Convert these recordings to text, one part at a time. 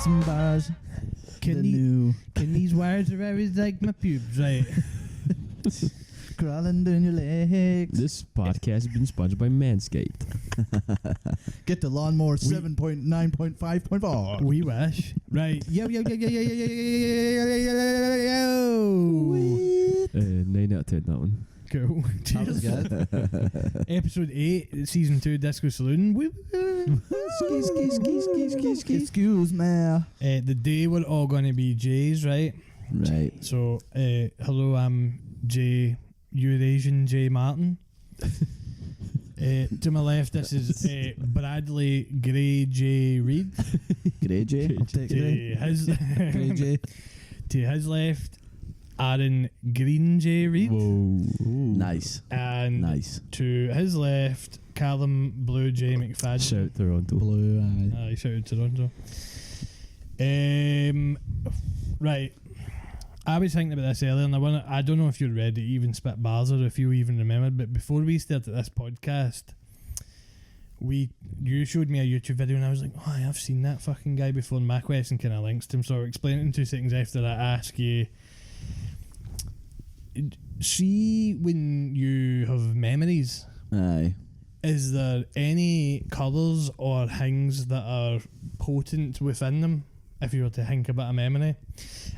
and bars. Can these wires are always like my pubes, right? Crawling down your legs. This podcast has been sponsored by Manscaped. Get the lawnmower 7.9.5.4. We wish. Right. Yo. 9 out of 10, that one. Cool. That was good. Episode 8, Season 2, Disco Saloon. Excuse me. The day we're all going to be J's, right? Right. So, hello, I'm Jay, Eurasian Jay Martin. To my left, this is Bradley Grey J Reid. Grey J. I'll take Grey. Grey J. To his left, Aaron Green J Reid. Whoa. Nice. And Nice. to his left, Callum Blue J McFadden. Shout Toronto. Blue eye. Aye, shout out Toronto. Right. I was thinking about this earlier, and I don't know if you're ready to even spit bars or if you even remember, but before we started this podcast, you showed me a YouTube video, and I was like, oh, I've seen that fucking guy before, and my question kind of links to him, so I'll explain it in 2 seconds after I ask you. See, when you have memories, Aye. is there any colours or things that are potent within them if you were to think about a memory?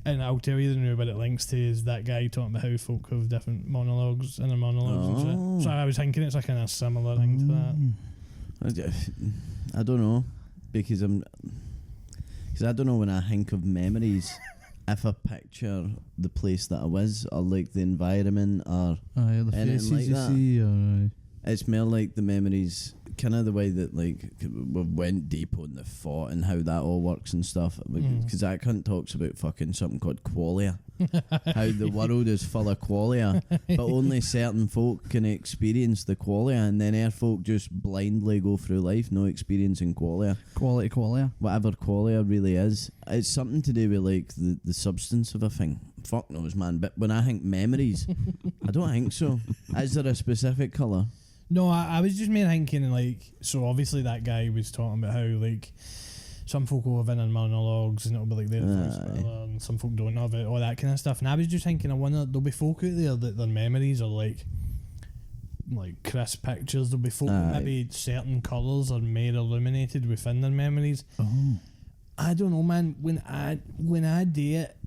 And I'll tell you the new what it links to is that guy talking about how folk have different monologues, inner monologues and shit. So I was thinking it's a kind of similar thing to that. I don't know, because I don't know when I think of memories if I picture the place that I was or like the environment or the anything faces like you that. see, or It's more like the memories, kind of the way that like we went deep on the thought and how that all works and stuff. Because that cunt talks about fucking something called qualia, how the world is full of qualia, but only certain folk can experience the qualia, and then our folk just blindly go through life no experiencing qualia. qualia. Whatever qualia really is, it's something to do with like the substance of a thing. Fuck knows, man. But when I think memories, I don't think so. Is there a specific colour? No, I was just more thinking, like, so obviously that guy was talking about how, like, some folk will have inner monologues and it'll be like their voice, and some folk don't have it, all that kind of stuff. And I was just thinking, I wonder, there'll be folk out there that their memories are like crisp pictures. There'll be folk that maybe certain colours are more illuminated within their memories. Oh. I don't know, man. When I do it,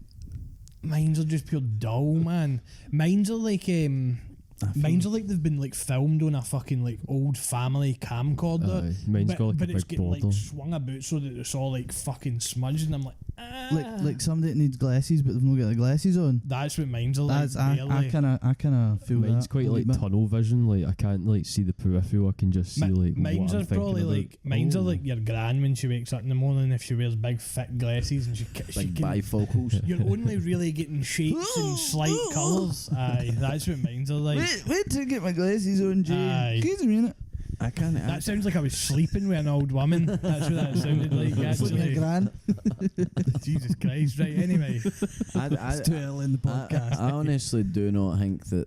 mine's are just pure dull, man. Mine's are like they've been like filmed on a fucking like old family camcorder. Mine's got like but a it's big getting border. like swung about so that it's all like fucking smudged, and I'm like, Like somebody that needs glasses but they've not got the glasses on. that's what mine's are like. That's I kind of feel Mine's that quite a like little bit. tunnel vision. Like I can't like see the peripheral. I can just see like mine's what are I'm thinking probably about. like mine's are like your gran when she wakes up in the morning if she wears big thick glasses and she Big can. bifocals. You're only really getting shapes and slight colours. Aye, that's what mine's are like. Wait to get my glasses on, Jay. Aye. Give me a minute. I can't. That sounds like I was sleeping with an old woman. That's what that sounded like. Sleeping Actually. gran. Jesus Christ! Right. Anyway, It's too early in the podcast. I honestly do not think that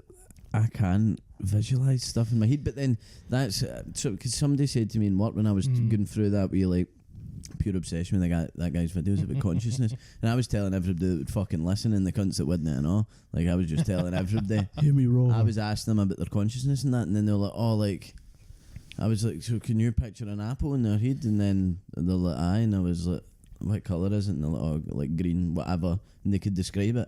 I can visualise stuff in my head. But then that's so because somebody said to me in work when I was going through that, where you like pure obsession with that guy's videos about consciousness, and I was telling everybody that would fucking listen, and the cunts that wouldn't and all. Like I was just telling everybody. Hear me roll. I was asking them about their consciousness and that, and then they were like, "Oh, like." I was like, so can you picture an apple in their head? And then they're like, aye. And I was like, what colour is it? And they're like, oh, like green, whatever. And they could describe it.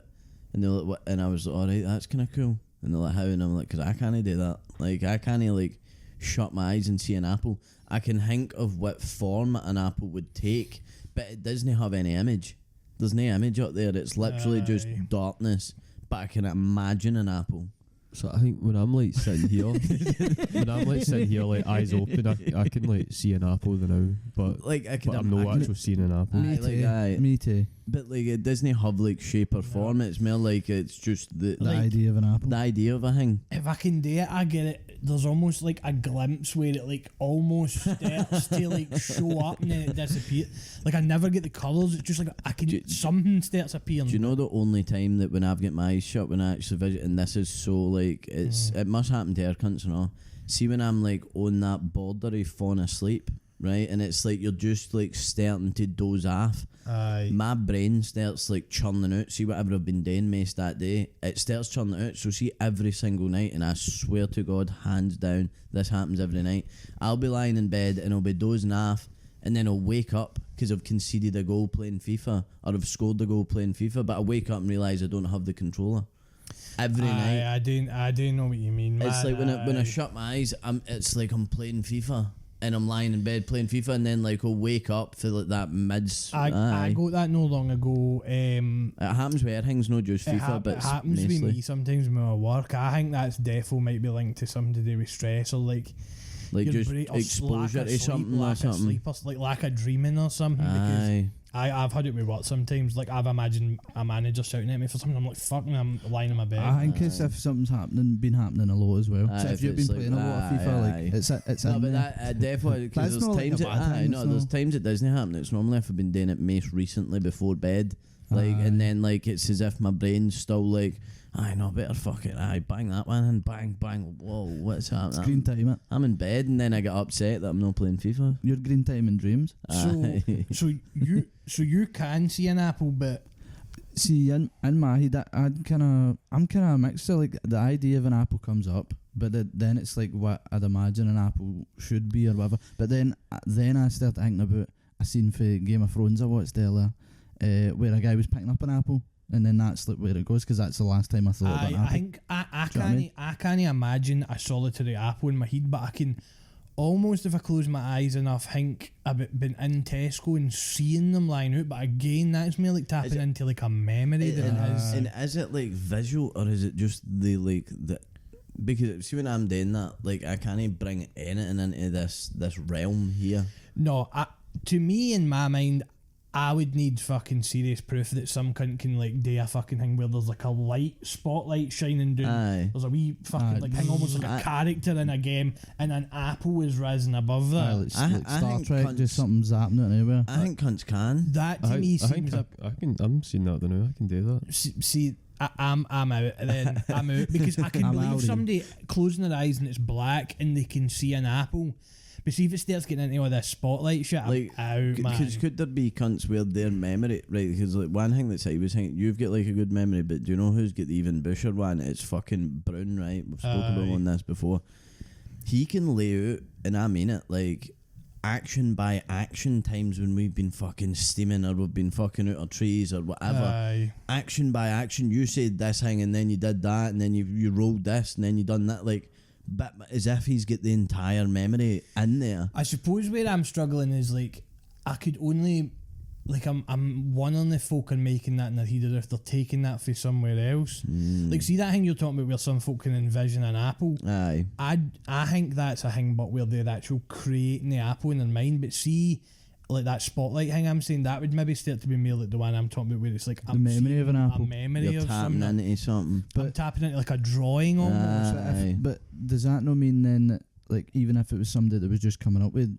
And they're like, what? And I was like, alright, that's kind of cool. And they're like, how? And I'm like, because I can't do that. Like, I can't like shut my eyes and see an apple. I can think of what form an apple would take, but it doesn't have any image. There's no image up there. It's literally just darkness. But I can imagine an apple. So I think when I'm like sitting here, like eyes open, I can like see an apple now, but like I can. I'm not actually seeing an apple. Me too. But like it doesn't have like shape or form. It's more like it's just the idea of an apple. The idea of a thing. if I can do it, I get it. There's almost like a glimpse where it like almost starts to like show up and then it disappears. Like I never get the colours. It's just like I can. Something starts appearing. Do you know the only time that when I've got my eyes shut when I actually visit, and this is so like it must happen to our cunts and all. See when I'm like on that border of falling asleep, right? And it's like you're just like starting to doze off. Aye. My brain starts like churning out. See whatever I've been doing most that day, it starts churning out. So see every single night, and I swear to God, hands down, this happens every night. I'll be lying in bed and I'll be dozing off, and then I'll wake up because I've conceded a goal playing FIFA, or I've scored a goal playing FIFA. But I wake up and realise I don't have the controller. Every night. I do know what you mean. It's man, like when I shut my eyes, it's like I'm playing FIFA. And I'm lying in bed playing FIFA, and then like I'll wake up for like that mids. I got that no long ago. It happens with things, not just FIFA, but it happens with me sometimes with my work. I think that's defo might be linked to something to do with stress, or like your just brain, or exposure to something or lack something. of sleep, or like lack of dreaming or something. Because I've had it with work sometimes. Like I've imagined a manager shouting at me for something. I'm like, fuck me, I'm lying in my bed. I think it's if something's been happening a lot as well. So if you've been playing a lot of FIFA, like it's no, in but there. that definitely, because there's times there's times it doesn't happen. It's normally if I've been doing it most recently before bed, like, and then like it's as if my brain's still like, no, better fuck it, bang that one and bang, whoa, what's happening? Green time, it. I'm in bed and then I get upset that I'm not playing FIFA. Your green time and dreams. So you can see an apple, but see in my head, I'm kind of a mixture. Like the idea of an apple comes up, but then it's like what I'd imagine an apple should be or whatever. But then I start thinking about a scene for Game of Thrones I watched earlier, where a guy was picking up an apple. And then that's like where it goes, because that's the last time I thought about an apple. I think I can't imagine a solitary apple in my head, but I can almost, if I close my eyes enough, think about being in Tesco and seeing them lying out. But again, that's more like tapping into like a memory than it is. And is it like visual, or is it just the like the? Because see, when I'm doing that, like I can't bring anything into this realm here. No, to me, in my mind, I would need fucking serious proof that some cunt can like do a fucking thing where there's like a spotlight shining down. There's a wee fucking like thing, almost like a character in a game, and an apple is risen above that. Like Star Trek, just something zapping it anywhere. I think cunts can. That to me seems. I'm seeing that. I don't know. I can do that. See, I'm out. Then I'm out because I can believe somebody closing their eyes and it's black and they can see an apple. But see if it starts getting into all this spotlight shit, like, I'm out, man. Because could there be cunts where their memory, right? Because like one thing that I was thinking, you've got like a good memory, but do you know who's got the even busher one? It's fucking Brown, right? We've spoken about on this before. He can lay out, and I mean it, like action by action times when we've been fucking steaming or we've been fucking out of trees or whatever. Action by action, you said this thing and then you did that and then you rolled this and then you done that, like. But as if he's got the entire memory in there. I suppose where I'm struggling is like I could only like I'm wondering if folk are making that in their head or if they're taking that for somewhere else. Like see that thing you're talking about where some folk can envision an apple. Aye. I think that's a thing, but where they're actually creating the apple in their mind. But see, like that spotlight thing I'm saying, that would maybe start to be more like the one I'm talking about where it's like the memory of an apple. A memory you're of tapping something. into something. But I'm tapping into like a drawing almost. But does that not mean then that, like, even if it was somebody that was just coming up with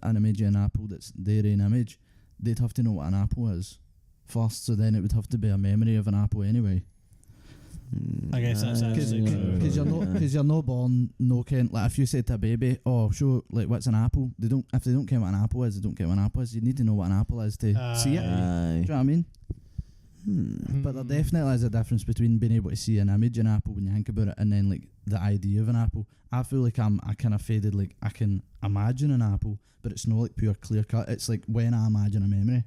an image of an apple that's their own image, they'd have to know what an apple is first, so then it would have to be a memory of an apple anyway. I guess that's because you're not born no Kent. Like if you said to a baby, "Oh, show like what's an apple?" If they don't care what an apple is, they don't care what an apple is. You need to know what an apple is to see it. Do you know what I mean? But there definitely is a difference between being able to see an image in an apple when you think about it, and then like the idea of an apple. I feel like I kind of faded. Like I can imagine an apple, but it's not like pure clear cut. It's like when I imagine a memory,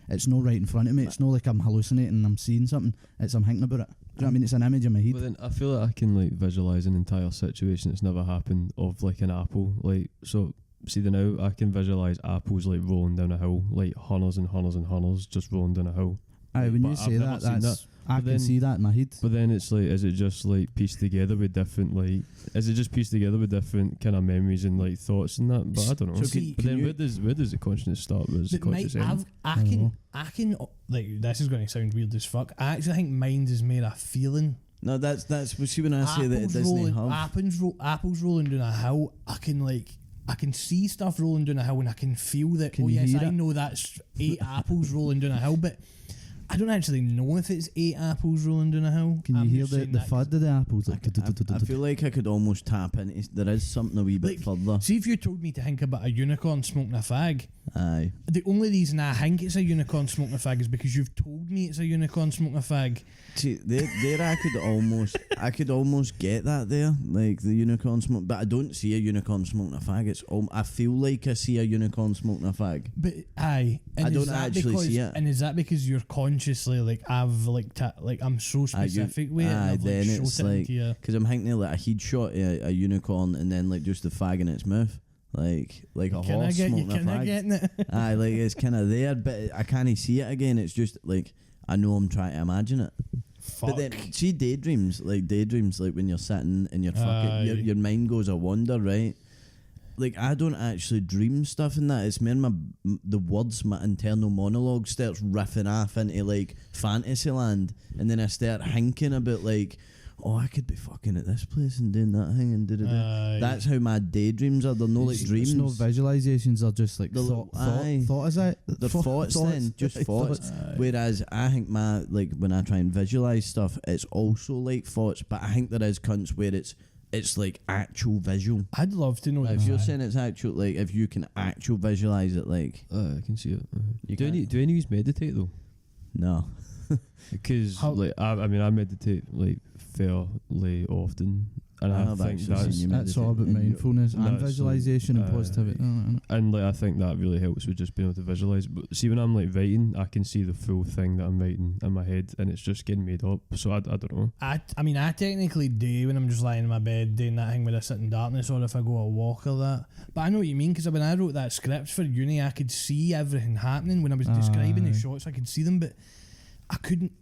it's not right in front of me. It's not like I'm hallucinating and I'm seeing something. It's I'm thinking about it. Do you know what I mean? It's an image in my head. But then I feel like I can like visualise an entire situation that's never happened of like an apple. Like so, see the now I can visualise apples like rolling down a hill, like hunters and hunters and hunters just rolling down a hill. Aye, when you say that, I can see that in my head. But then it's like, is it just like pieced together with different like? Is it just pieced together with different kind of memories and like thoughts and that? But I don't know. So but then where does the consciousness start? Where does the consciousness end? I can like this is going to sound weird as fuck. I actually think mind is more a feeling. No, that's see when I say that it doesn't have apples rolling down a hill. I can see stuff rolling down a hill and I can feel that. Can you hear I know that's 8 apples rolling down a hill, but I don't actually know if it's 8 apples rolling down a hill. Can you I'm hear just the saying that thud of the apples? Like, I feel like I could almost tap into. There is something a wee bit Like, further. See if you told me to think about a unicorn smoking a fag. Aye. The only reason I think it's a unicorn smoking a fag is because you've told me it's a unicorn smoking a fag. See, there I could almost get that there, like the unicorn smoke, but I don't see a unicorn smoking a fag. I feel like I see a unicorn smoking a fag. But aye, and I is don't that actually because, see it. And is that because you're consciously like I'm so specific with it, and I've then like it's shot it like into you. because I'm thinking like a he'd shot a unicorn and then like just the fag in its mouth, like a horse smoking a fag. Getting it? Aye, like it's kind of there, but I can't see it again. It's just like I know I'm trying to imagine it. Fuck. But then see daydreams like when you're sitting and you're fucking your mind goes a wander, right? Like I don't actually dream stuff in that. It's more the words, my internal monologue starts riffing off into like fantasy land, and then I start thinking about like, oh, I could be fucking at this place and doing that thing and da. That's how my daydreams are. They're no like dreams. There's no visualizations. Are just like They're thought. Is it? They're thoughts then, just thoughts. Whereas I think my like when I try and visualize stuff, it's also like thoughts. But I think there is cunts where it's like actual visual. I'd love to know. Like if you're saying it's actual, like if you can actual visualize it, like I can see it. You Do any of you meditate though? no. Because like I mean I meditate like fairly often, and I have think actually seen you that's all about meditate. mindfulness and That's visualization and like, positivity. and like I think that really helps with just being able to visualize. But see, when I'm like writing, I can see the full thing that I'm writing in my head, and it's just getting made up. So I don't know. I mean, I technically do when I'm just lying in my bed doing that thing where I sit in darkness, or if I go a walk or that. But I know what you mean, because when I wrote that script for uni, I could see everything happening. When I was describing the shots, I could see them, but I couldn't.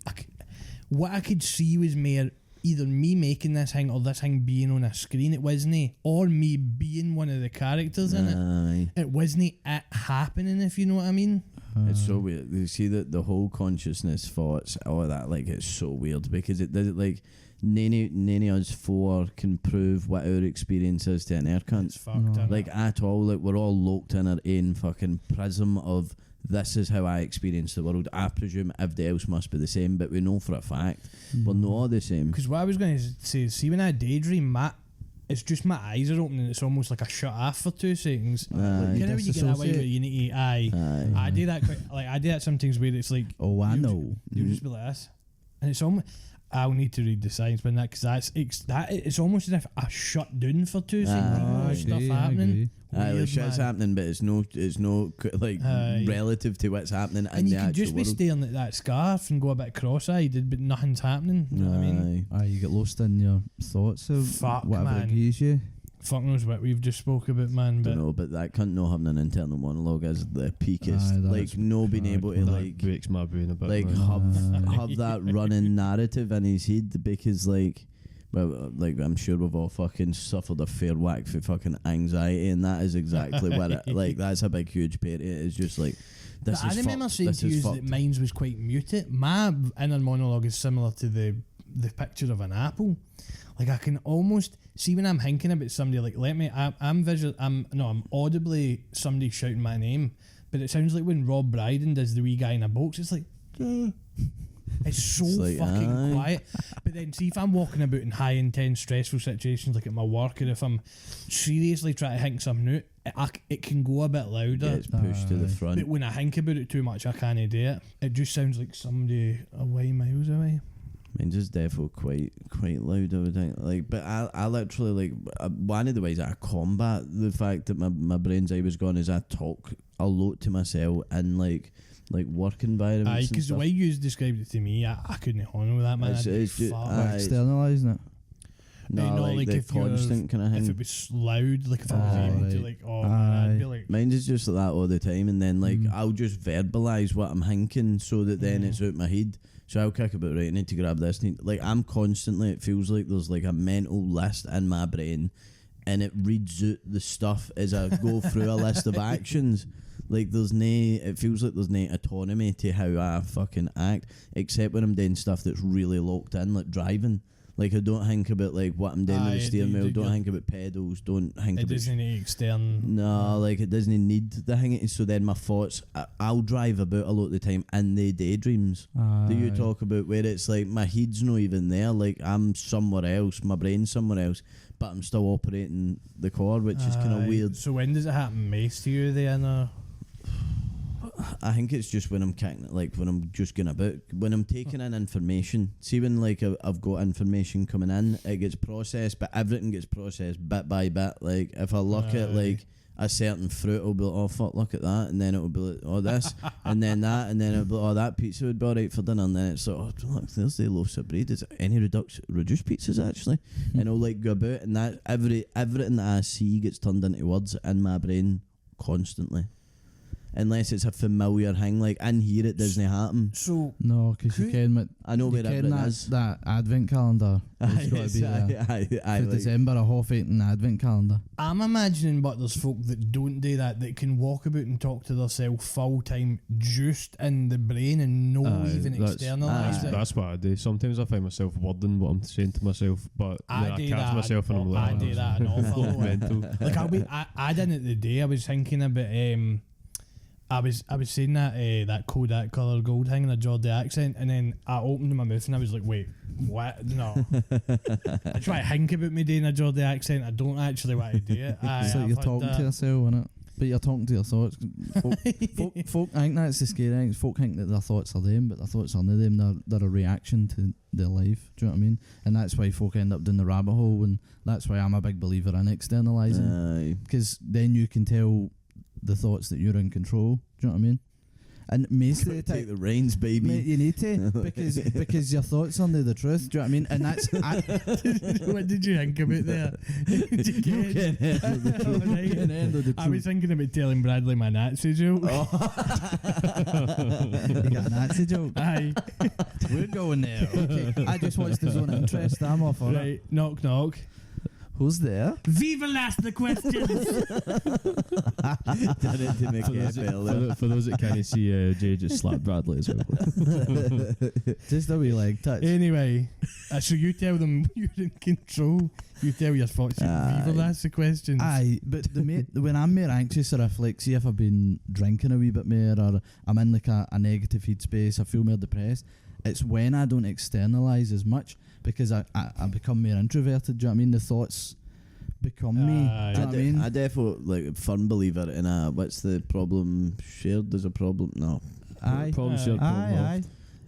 What I could see was more either me making this thing or this thing being on a screen. It wasn't, or me being one of the characters in it. It wasn't it happening, if you know what I mean. It's so weird. You see that the whole consciousness thoughts, all of that, like it's so weird because it does it like none of us four can prove what our experience is to an air cunt. It's fucked up. Like at all. Like we're all locked in our own fucking prism of this is how I experience the world. I presume everybody else must be the same, but we know for a fact we're not all the same. Because what I was going to say is, see when I daydream, it's just my eyes are open and it's almost like I shut off for 2 seconds. You know when you get that way where you need to I do that quite, like I do that sometimes where it's like, oh, I know. You just be like this, and it's almost. I'll need to read the science behind that, because it's almost as if I shut down for 2 seconds. There's stuff happening. Like shit's happening, but it's no like relative to what's happening in and the you could just actual be world. staring at that scarf and go a bit cross-eyed, but nothing's happening. You know what I mean? You get lost in your thoughts of Fuck, whatever man. agrees you. Fuck knows what we've just spoke about, man. But Don't know, but that cunt not having an internal monologue is the peakest. That's Like no being able to That like breaks my brain a bit. like man. have that running narrative in his head, because like, well, like I'm sure we've all fucking suffered a fair whack for fucking anxiety, and that is exactly what it like. That's a big huge part of it. It's just like this I is remember fucked. saying This to is you fucked. that mine was quite muted. My inner monologue is similar to the picture of an apple. Like I can almost see when I'm thinking about somebody. Like I'm audibly somebody shouting my name, but it sounds like when Rob Brydon does the wee guy in a box. It's like. It's so like, fucking quiet. But then see if I'm walking about in high intense stressful situations like at my work, or if I'm seriously trying to think something out, it can go a bit louder. Gets pushed to the But front. when I think about it too much, I can't do it. It just sounds like somebody away miles away. Mine's just definitely quite loud, I would think. Like, but I literally like one of the ways I combat the fact that my brain's eye was gone is I talk a lot to myself in like work environments. Aye, and because the stuff. way you described it to me, I couldn't handle that, man. It's just- Externalising it. No, like the constant kind of if thing. it was loud, like if I was able to, right. like, oh man, I'd be like, Mine is just like that all the time, and then like I'll just verbalise what I'm thinking so that then it's out my head. So I'll kick about, right, I need to grab this. Like I'm constantly, it feels like there's like a mental list in my brain, and it reads out the stuff as I go through a list of actions. Like it feels like there's no autonomy to how I fucking act, except when I'm doing stuff that's really locked in, like driving. Like, I don't think about like what I'm doing with the steering wheel. Don't think about pedals. Don't think it about. It doesn't need extern. No, like it doesn't need the thing. So then my thoughts, I'll drive about a lot of the time in the daydreams that you talk about, where it's like my head's not even there. Like I'm somewhere else, my brain's somewhere else, but I'm still operating the car, which is kind of weird. So when does it happen most to you then? I think it's just when I'm kicking it, like when I'm just going about, when I'm taking in information. See, when like I've got information coming in, it gets processed, but everything gets processed bit by bit. Like if I look at like a certain fruit, I'll be like, oh fuck, look at that, and then it'll be like, oh this, and then that, and then it'll be like, oh that pizza would be alright for dinner, and then it's like, oh look, there's the loaves of bread. Is there any reduced pizzas actually? And I'll like go about, and that everything that I see gets turned into words in my brain constantly. Unless it's a familiar thing, like in here it doesn't happen. So no, because you can. I know where it is. That advent calendar. It's got to be there. Like December, a half eating advent calendar. I'm imagining, but there's folk that don't do that can walk about and talk to themselves full time, just in the brain and no even externalise it. That's what I do. Sometimes I find myself wording what I'm saying to myself, but I catch myself and I'm like, I do that an awful lot. Like I didn't at the day. I was thinking about I was saying that Kodak colour gold thing in a Geordie accent, and then I opened my mouth and I was like, wait, what? No. I try to think about me doing a Geordie accent. I don't actually want to do it. It's like you're talking to yourself, isn't it? But you're talking to your thoughts. Folk, I think that's the scary thing. Folk think that their thoughts are them, but their thoughts aren't them. They're a reaction to their life. Do you know what I mean? And that's why folk end up down the rabbit hole, and that's why I'm a big believer in externalising. Because then you can tell the thoughts that you're in control. Do you know what I mean? And most of the time, take the reins, baby. Mate, you need to because your thoughts are the truth. Do you know what I mean? And that's what did you think about there? I was thinking about telling Bradley my Nazi joke. You got a Nazi joke? Aye. We're going there. Okay. I just watched the zone of interest. I'm off on it. Knock knock. Who's there? Viva last the questions. For those that can't see, Jay just slapped Bradley as well. Just a wee leg touch. Anyway, so you tell them you're in control. You tell your thoughts. Viva last the questions. Aye, but when I'm more anxious or like, see if I've been drinking a wee bit more or I'm in like a negative headspace, I feel more depressed. It's when I don't externalise as much, because I become more introverted. Do you know what I mean? The thoughts become me. Do you know what I mean? I definitely like firm believer in what's the problem shared? There's a problem. No. Aye. Problem shared.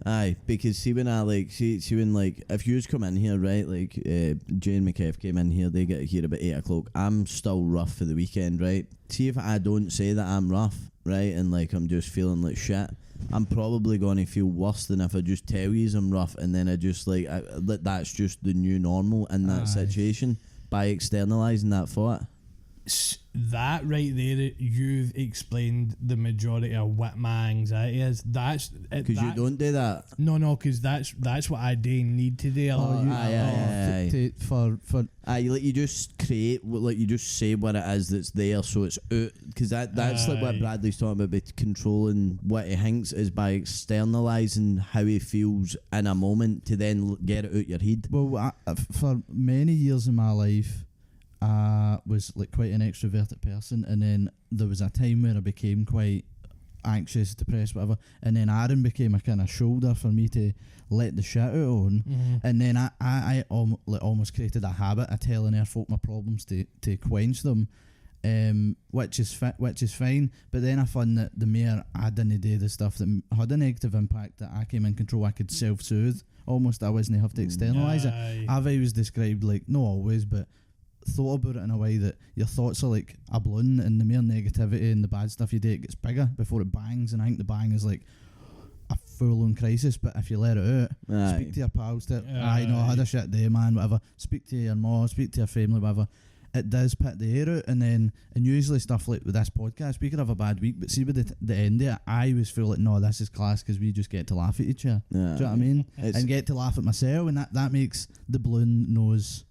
Aye, because see when I like see when like if you come in here, right, like Jane McKeff came in here, they get here about 8 o'clock. I'm still rough for the weekend, right? See if I don't say that I'm rough, right, and like I'm just feeling like shit, I'm probably going to feel worse than if I just tell you I'm rough, and then I just like that's just the new normal in that situation by externalising that thought. That right there, you've explained the majority of what my anxiety is. That's because you don't do that. No, because that's what I do need to do. You just create, like you just say what it is that's there, so it's out. Because that's like what Bradley's talking about controlling what he thinks is by externalising how he feels in a moment to then get it out your head. Well, for many years in my life, I was like quite an extroverted person, and then there was a time where I became quite anxious, depressed, whatever, and then Aaron became a kind of shoulder for me to let the shit out on, and then I almost created a habit of telling her folk my problems to quench them, which is fine. But then I found that the more I didn't do the stuff that had a negative impact, that I came in control, I could self-soothe almost. I wasn't have to externalise it. I've always described, like, not always, but thought about it in a way that your thoughts are like a balloon, and the mere negativity and the bad stuff you do, it gets bigger before it bangs. And I think the bang is like a full-on crisis, but if you let it out, speak to your pals, I know I had a shit day, man, whatever, speak to your mom, speak to your family, whatever, it does put the air out. And usually stuff like with this podcast, we could have a bad week, but see with the end of it, I always feel like, no, this is class, because we just get to laugh at each other. Do you know what I mean? And get to laugh at myself, and that makes the balloon nose.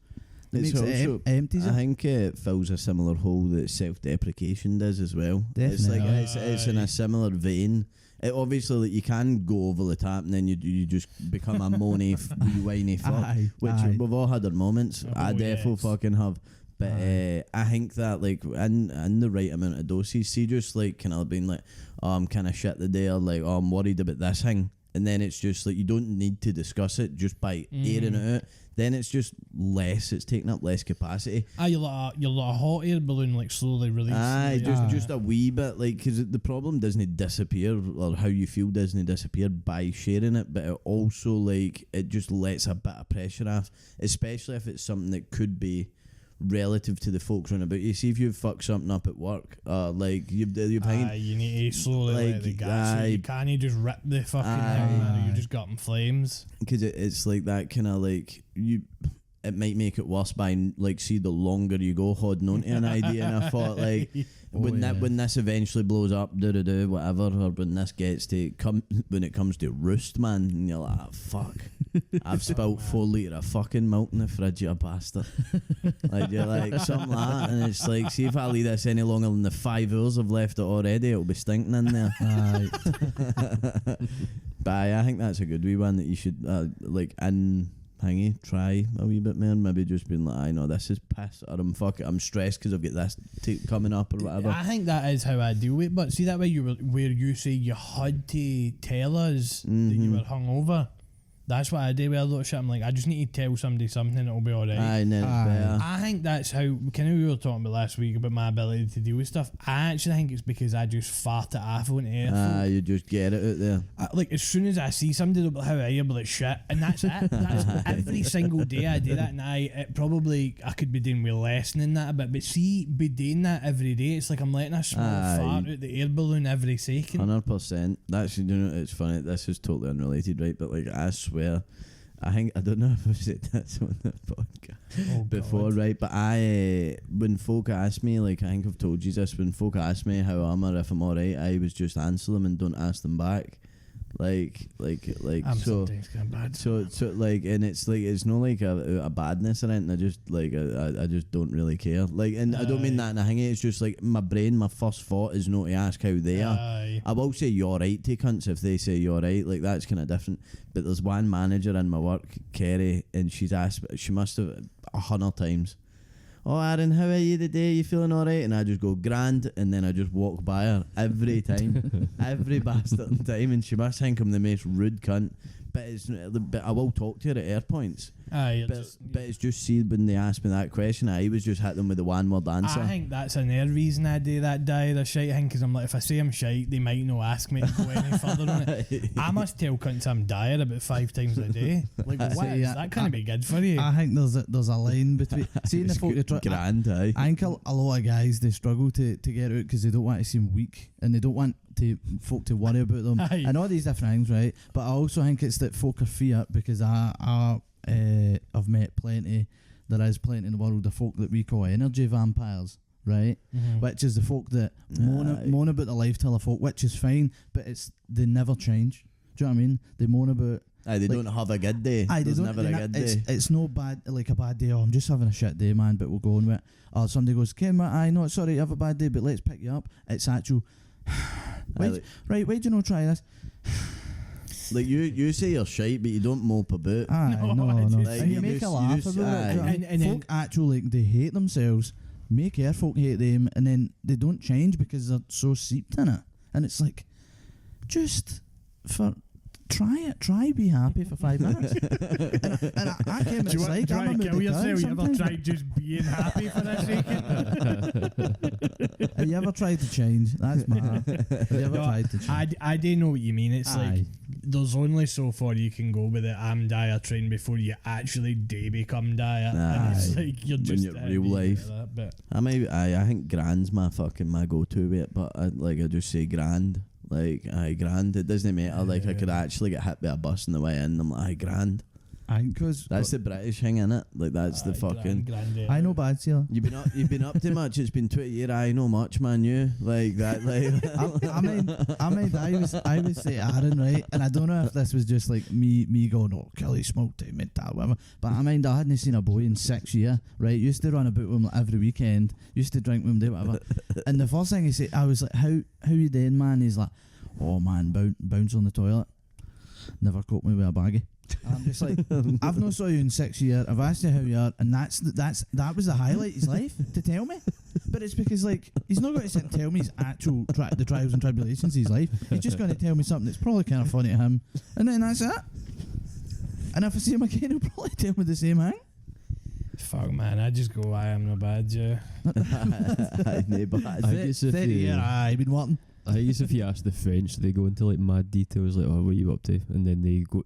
It's also empties. I think it fills a similar hole that self-deprecation does as well. Definitely. It's like it's in a similar vein. obviously, like, you can go over the top and then you just become a moany, wee whiny fuck, which we've all had our moments. I definitely fucking have. But I think that, like, in the right amount of doses, see, just like kind of being like, oh, I'm kind of shit today, or like, oh, I'm worried about this thing, and then it's just like you don't need to discuss it just by airing it out. Then it's just less. It's taking up less capacity. You're like a hot air balloon, like slowly releasing. Just a wee bit, like, because the problem doesn't disappear, or how you feel doesn't disappear by sharing it, but it also, like, it just lets a bit of pressure off, especially if it's something that could be relative to the folks around about you. See if you fuck something up at work, like you need to slowly let the gas. You can't just rip the fucking thing, man, or you just got in flames. Because it's like that kind of like it might make it worse by, like, see, the longer you go holding on to an idea, and I thought, like, when this eventually blows up, whatever, or when this gets to when it comes to roost, man, and you're like, oh, fuck, I've spilt 4 litre of fucking milk in the fridge, you bastard. Like, you're like, something like that, and it's like, see if I leave this any longer than the 5 hours I've left it already, it'll be stinking in there. But I think that's a good wee one that you should, like, try a wee bit more, maybe just being like, I know this is piss, or I'm stressed because I've got this coming up, or whatever. I think that is how I deal with it, but see that way where you say you had to tell us that you were hungover. That's what I do with a lot of shit. I'm like, I just need to tell somebody something, it'll be alright. I think that's how, kind of, we were talking about last week about my ability to deal with stuff. I actually think it's because I just fart it off on air. You just get it out there. Like, as soon as I see somebody, they'll be like, how are you? I'll be like, shit. And that's it. That's every single day I do that. And I could be doing with less than that a bit. But see, be doing that every day, it's like I'm letting a small fart out the air balloon every second. 100%. That's, you know, it's funny. This is totally unrelated, right? But, like, I swear, I don't know if I've said this on the podcast before, right? But when folk ask me, like, I think I've told you this, when folk ask me how I'm or if I'm alright, I was just answer them and don't ask them back. Like I'm sometimes getting bad. So like, and it's like, it's not like a badness or anything. I just like I just don't really care. Like, and I don't mean that in a hanging. It's just like my first thought is not to ask how they are. I will say you're right to cunts if they say you're right. Like, that's kind of different. But there's one manager in my work, Kerry, and she must have 100 times, oh, Aaron, how are you today? You feeling alright? And I just go, grand, and then I just walk by her every time. Every bastard time, and she must think I'm the most rude cunt. But I will talk to her at air points. But it's just, see, when they asked me that question, I was just hit them with the one word answer. I think that's another reason I do that diet of shite thing, because I'm like, if I say I'm shite, they might not ask me to go any further on it. I must tell cunts I'm dire about 5 times a day. Like, that can't be good for you. I think there's a line between seeing the folk grand. I think a lot of guys, they struggle to get out because they don't want to seem weak, and they don't want folk to worry about them. And all these different things, right? But I also think it's that folk are fear, because I've met plenty. There is plenty in the world of folk that we call energy vampires, right? Which is the folk that moan about the life till of folk, which is fine, but they never change. Do you know what I mean? They moan about. They don't have a good day. There's never a good day. It's no bad, like a bad day. Oh, I'm just having a shit day, man, but we'll go on with it. Or somebody goes, okay, mate, I know, sorry, you have a bad day, but let's pick you up. It's actual. Right, why do you not try this? Like, you say you're shite, but you don't mope about. No. Like, and you make a laugh about it. And folk actually, like, they hate themselves. Make air folk hate them, and then they don't change because they're so seeped in it. And it's like, try be happy for 5 minutes. and I came do you want to try and kill yourself? You ever tried just being happy for a second? Have you ever tried to change? That's mad. Have you ever tried to change? I do know what you mean. It's like, there's only so far you can go with it. I'm dire train before you actually do become dire. And it's like, you're just in your real life. I think grand's my go-to with it, but I just say grand. Like, grand. It doesn't matter. Like, I could actually get hit by a bus on the way in. I'm like, grand. Because that's the British thing, innit? Like, that's the fucking. I know bad, Seal. You've been up to much. It's been 20 years. I know much, man. You like that. Like, I would say Aaron, right? And I don't know if this was just like me going, oh, Kelly smoked it, meant that, whatever. But I hadn't seen a boy in 6 years, right? Used to run about with him every weekend. Used to drink with him, do whatever. And the first thing he said, I was like, how you doing, man? He's like, oh man, bounce on the toilet. Never caught me with a baggie. And I'm just like, I've not saw you in 6 years. I've asked you how you are, and that was the highlight of his life to tell me. But it's because like he's not going to sit and tell me his actual the trials and tribulations of his life. He's just going to tell me something that's probably kind of funny to him, and then that's it. And if I see him again, he'll probably tell me the same thing. Fuck man, I just go, I am no bad, yeah. No bad. I guess if 30 year, I've been wanting. I guess if you ask the French, they go into like mad details, like, oh, what are you up to? And then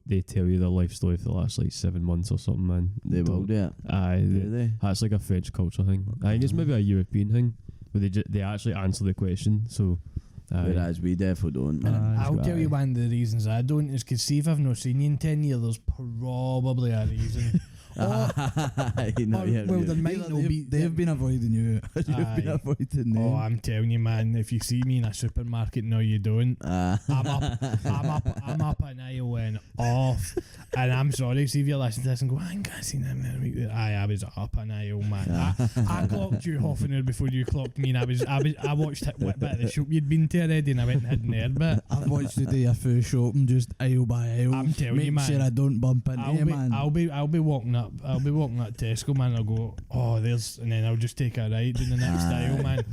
they tell you their life story for the last like 7 months or something, man. They will do it. Aye, Do they? that's like a French culture thing. I think it's maybe a European thing, where they actually answer the question. So, whereas we definitely don't, man. I'll tell you one of the reasons I don't is because see if I've not seen you in 10 years, there's probably a reason. Well, there might not be. They've been avoiding you. You've been avoiding them. Oh, I'm telling you, man. If you see me in a supermarket, no, you don't. I'm up an aisle and off. And I'm sorry, see if you're listening to this and go, I ain't got seen him in a week. I was up an aisle, man. I clocked you half an hour before you clocked me, and I watched what bit of the shop you'd been to already, and I went and had an air bit. I've watched you do your food shopping just aisle by aisle. I'm telling you, man. Make sure I don't bump into you, man. I'll be walking up Tesco, man. I'll go, oh, there's, and then I'll just take a ride in the next aisle, man.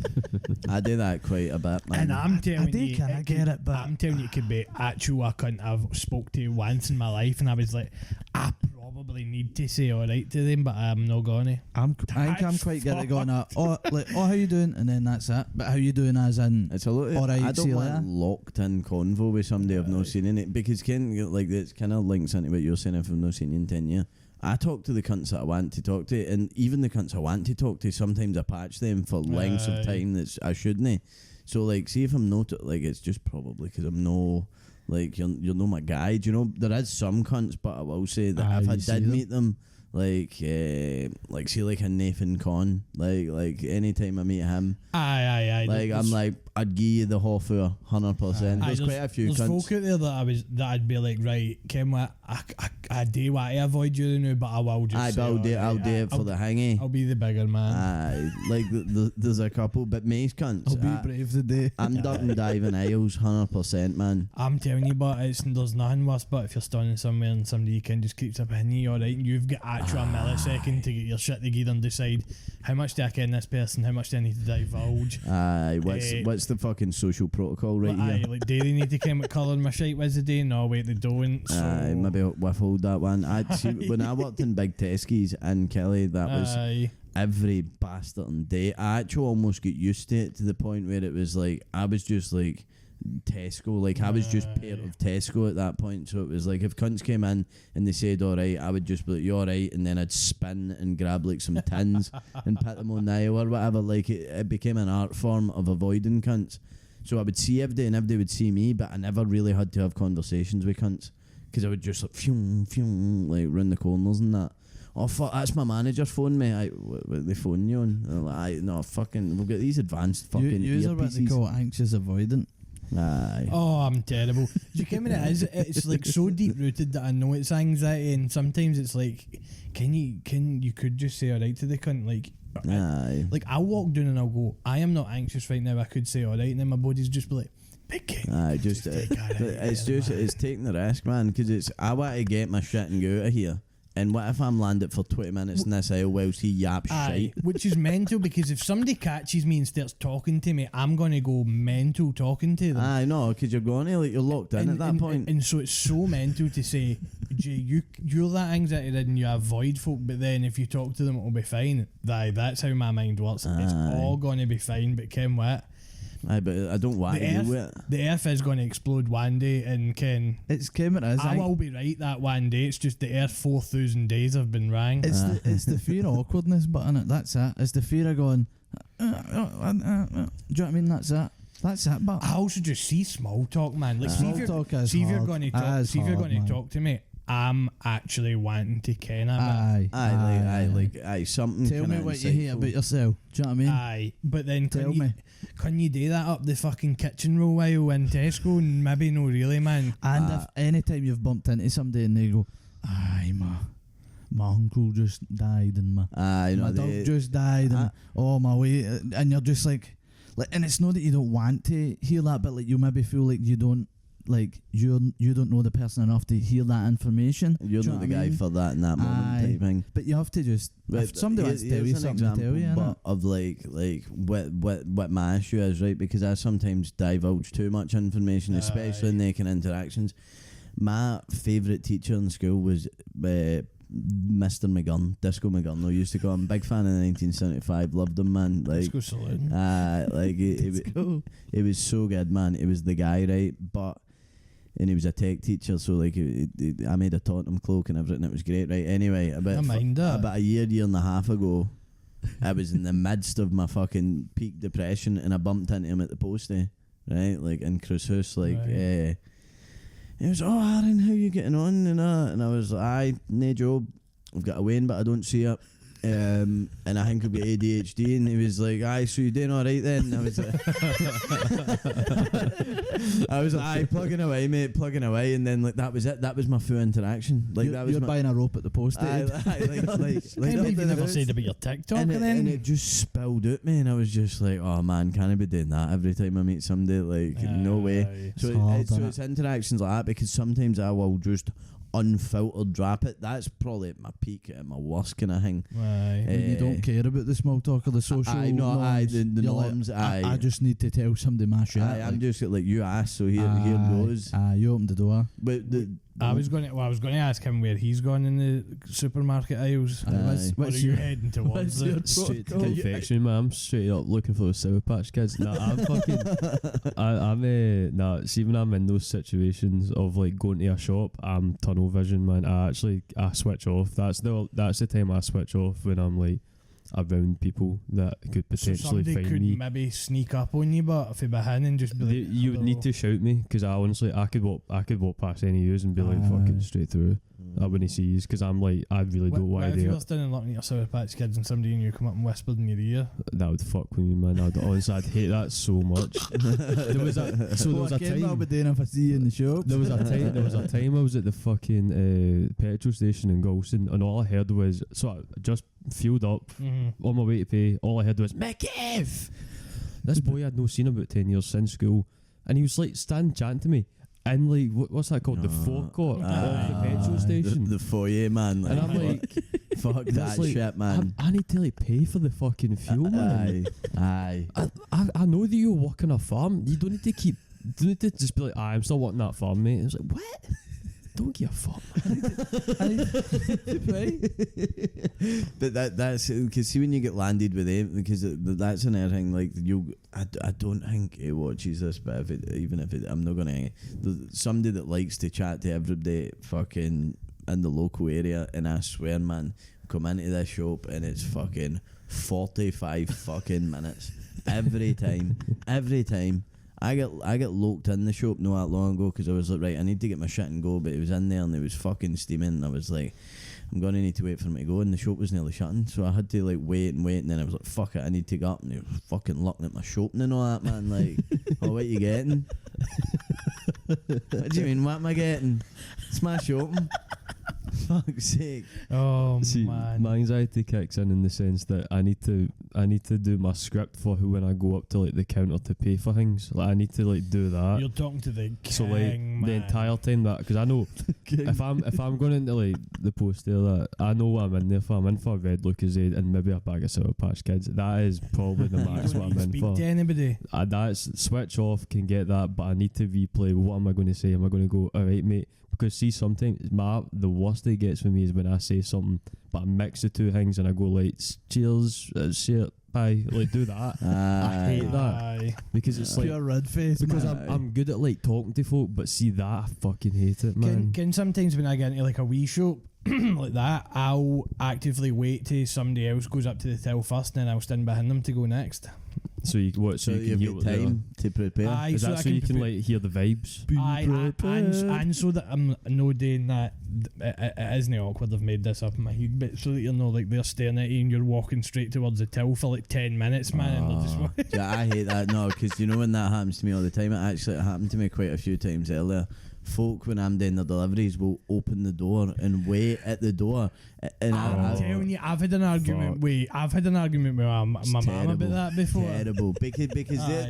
I do that quite a bit, man. And I'm telling you, I get it, but I'm telling you, it could be actual. I couldn't have spoke to once in my life, and I was like, I probably need to say all right to them, but I'm not gonna. I think I'm quite good at going oh, how you doing, and then that's it. But how you doing, as in it's a lot. All right, I don't want later. locked in convo with somebody I've not seen in it, because like it's kind of links into what you're saying. If I've not seen you in 10 years, I talk to the cunts that I want to talk to, and even the cunts I want to talk to, sometimes I patch them for lengths of time that I shouldn't. So like, see if I'm not like, it's just probably because I'm no. Like you're not my guy, do you know? There is some cunts, but I will say that if I did meet them, like see like a Nathan Conn, like anytime I meet him, aye, like I'm like, I'd give you the half hour, 100%. There's quite a few there's cunts. folk out there that I'd be like, right, Kim, what I do want to avoid you now, but I will just. I'll do it for the hangy. I'll be the bigger man. Aye, like there's a couple, but most cunts. I'll be brave today. I'm ducking diving aisles, 100%, man. I'm telling you, but there's nothing worse. But if you're standing somewhere and somebody can just keeps up hitting you, alright, and you've got actually a millisecond to get your shit together and decide how much do I ken this person, how much do I need to divulge. Aye, what's the fucking social protocol right here? Aye, like do they need to ken what colour my shite was today? No, wait, they don't. So. Aye, maybe I'll withhold that one. I'd see when I worked in Big Tesco's in Kelly, that was every bastard day. I actually almost got used to it to the point where it was like I was just like Tesco, like I was just part of Tesco at that point. So it was like if cunts came in and they said alright, I would just be like, you alright, and then I'd spin and grab like some tins and put them on the aisle or whatever. Like it became an art form of avoiding cunts. So I would see everybody and everybody would see me, but I never really had to have conversations with cunts because I would just like like round the corners and that. Oh fuck, that's my manager phone me. What they phone you on? I'm like, no fucking, we've got these advanced fucking you are what they call anxious avoidant. Aye. Oh, I'm terrible. Do you get me? It's like so deep rooted that I know it's anxiety, and sometimes it's like, you could just say alright to the cunt, like. Aye. Like I'll walk down and I'll go, I am not anxious right now. I could say alright, and then my body's just be like, big king. Aye, it's taking the risk, man, because I want to get my shit and go out of here. And what if I'm landed for 20 minutes in this aisle whilst he yaps shite? Which is mental, because if somebody catches me and starts talking to me, I'm going to go mental talking to them. Aye, no, because you're going to, like, you're locked in at that point. And so it's so mental to say, Jay, you're that anxiety ridden, you avoid folk, but then if you talk to them, it'll be fine. That's how my mind works. Aye. It's all going to be fine, but Ken, what? Aye, but I don't want to do it. The earth is going to explode one day, and Ken, it's came it is. I will be right that one day. It's just the earth 4,000 days have been rang. It's the fear of awkwardness, but in it, that's it. It's the fear of going. Do you know what I mean? That's it. That's it. But I also just see small talk, man. Like see if you're going to talk to me. I'm actually wanting to ken a bit. Aye, something. Tell me what you hate about yourself. Do you know what I mean? Aye, but then can you do that up the fucking kitchen roll while in Tesco? And maybe no really, man. And if anytime you've bumped into somebody and they go, aye, my uncle just died and my dog just died and my way, and you're just like like, and it's not that you don't want to hear that, but like you maybe feel like you don't. Like you don't know the person enough to hear that information. You're not the guy for that in that moment type thing. But you have to just if somebody wants to tell you something to tell you, but of like what my issue is, right? Because I sometimes divulge too much information, especially in the kind of interactions. My favourite teacher in school was Mr. McGurn, Disco McGurn. I used to call him. Big fan of the 1975. Loved him, man. Like Disco Saloon. Like it was so good, man. It was the guy, right? And he was a tech teacher, so like I made a Tottenham cloak and everything. It was great, right? Anyway, about a year and a half ago, I was in the midst of my fucking peak depression, and I bumped into him at the postie, right? Like in Crusoe, like. Right. He was, Aaron, how you getting on? And I was like, aye, no job. I've got a wane, but I don't see it. And I think I've got ADHD. And he was like, aye, so you doing alright then? And I was like, aye, plugging away, mate, plugging away. And then like that was it. That was my full interaction. Like that was you're buying a rope at the post. Can't believe you never said about your TikTok and it just spilled out, me. And I was just like, oh man, can I be doing that every time I meet somebody? Like, no way. So it's interactions like that, because sometimes I will just unfiltered drop it. That's probably at my peak, at my worst kind of thing. When you don't care about the small talk or the social norms. The norms. Like, I just need to tell somebody my shit. I'm just like, you asked, so here goes. You opened the door. But I was going to ask him where he's gone in the supermarket aisles. What are you heading towards? Straight to confectionery, man. I'm straight up looking for those Sour Patch Kids. Nah, I'm fucking. See, when I'm in those situations of like going to a shop, I'm tunnel vision, man. I switch off. That's the time I switch off, when I'm like around people that could potentially find could me. Maybe sneak up on you, but if you're behind and just be like, you would need to shout me, because I could walk past any of yous and be like fucking straight through. I wouldn't see yous, because I'm like, I really don't want to do it. If you were standing looking at your Sour Patch Kids and somebody in you come up and whispered in your ear, that would fuck with me, man. I'd hate that so much. There was a time I'll be doing if I see you in the shop. There was a time I was at the fucking petrol station in Galston, and all I heard was, so I just fueled up on my way to pay. All I heard was McGiff. This boy I'd no seen about 10 years since school, and he was like standing chatting to me. And like, what's that called? The forecourt of the petrol station. The foyer, man. Like, and I'm like, fuck that shit, man. I need to like pay for the fucking fuel, man. Aye. I know that you're working a farm. You don't need to just be like, I'm still working that farm, mate. It's like, what? Don't give a fuck. But that's because see, when you get landed with them, because that's another thing. Like I don't think he watches this, but I'm not gonna. Somebody that likes to chat to everybody, fucking in the local area, and I swear, man, come into this shop and it's fucking 45 fucking minutes every time. I get locked in the shop not that long ago, because I was like, right, I need to get my shit and go, but it was in there and it was fucking steaming, and I was like, I'm gonna need to wait for him to go, and the shop was nearly shutting, so I had to like wait, and then I was like, fuck it, I need to go up, and he was fucking looking at my shopping and all that, man, like, oh, what you getting? What do you mean, what am I getting? It's my shopping. Fuck's sake. Oh, see, man. My anxiety kicks in the sense that I need to do my script for who, when I go up to like the counter to pay for things. Like, I need to like do that. You're talking to the king, so like man. the entire time, that, because I know if I'm going into like the post there, that I know what I'm in there for. I'm in for a Red Lucozade and maybe a bag of Sour Patch Kids. That is probably the max what I'm in for. To anybody. That's switch off, can get that, but I need to replay. What am I going to say? Am I going to go, alright mate? Because see, sometimes the worst it gets for me is when I say something but I mix the two things and I go like, cheers, shit, bye, like do that. I hate that, because it's like pure red face, because man. I'm good at like talking to folk, but see that, I fucking hate it, man. Can sometimes when I get into like a wee shop like that, I'll actively wait till somebody else goes up to the till first, and then I'll stand behind them to go next. So you can hear time to prepare. Aye, is that so you can like hear the vibes? And so that I'm no doing that. It isn't awkward. I've made this up in my head, but so that you're not like they're staring at you and you're walking straight towards the till for like 10 minutes, man. And yeah, I hate that. No, because you know when that happens to me all the time. It happened to me quite a few times earlier. folk when I'm doing the deliveries will open the door and wait at the door. And I'm telling you, I've had an argument with my mum about that before. Terrible, because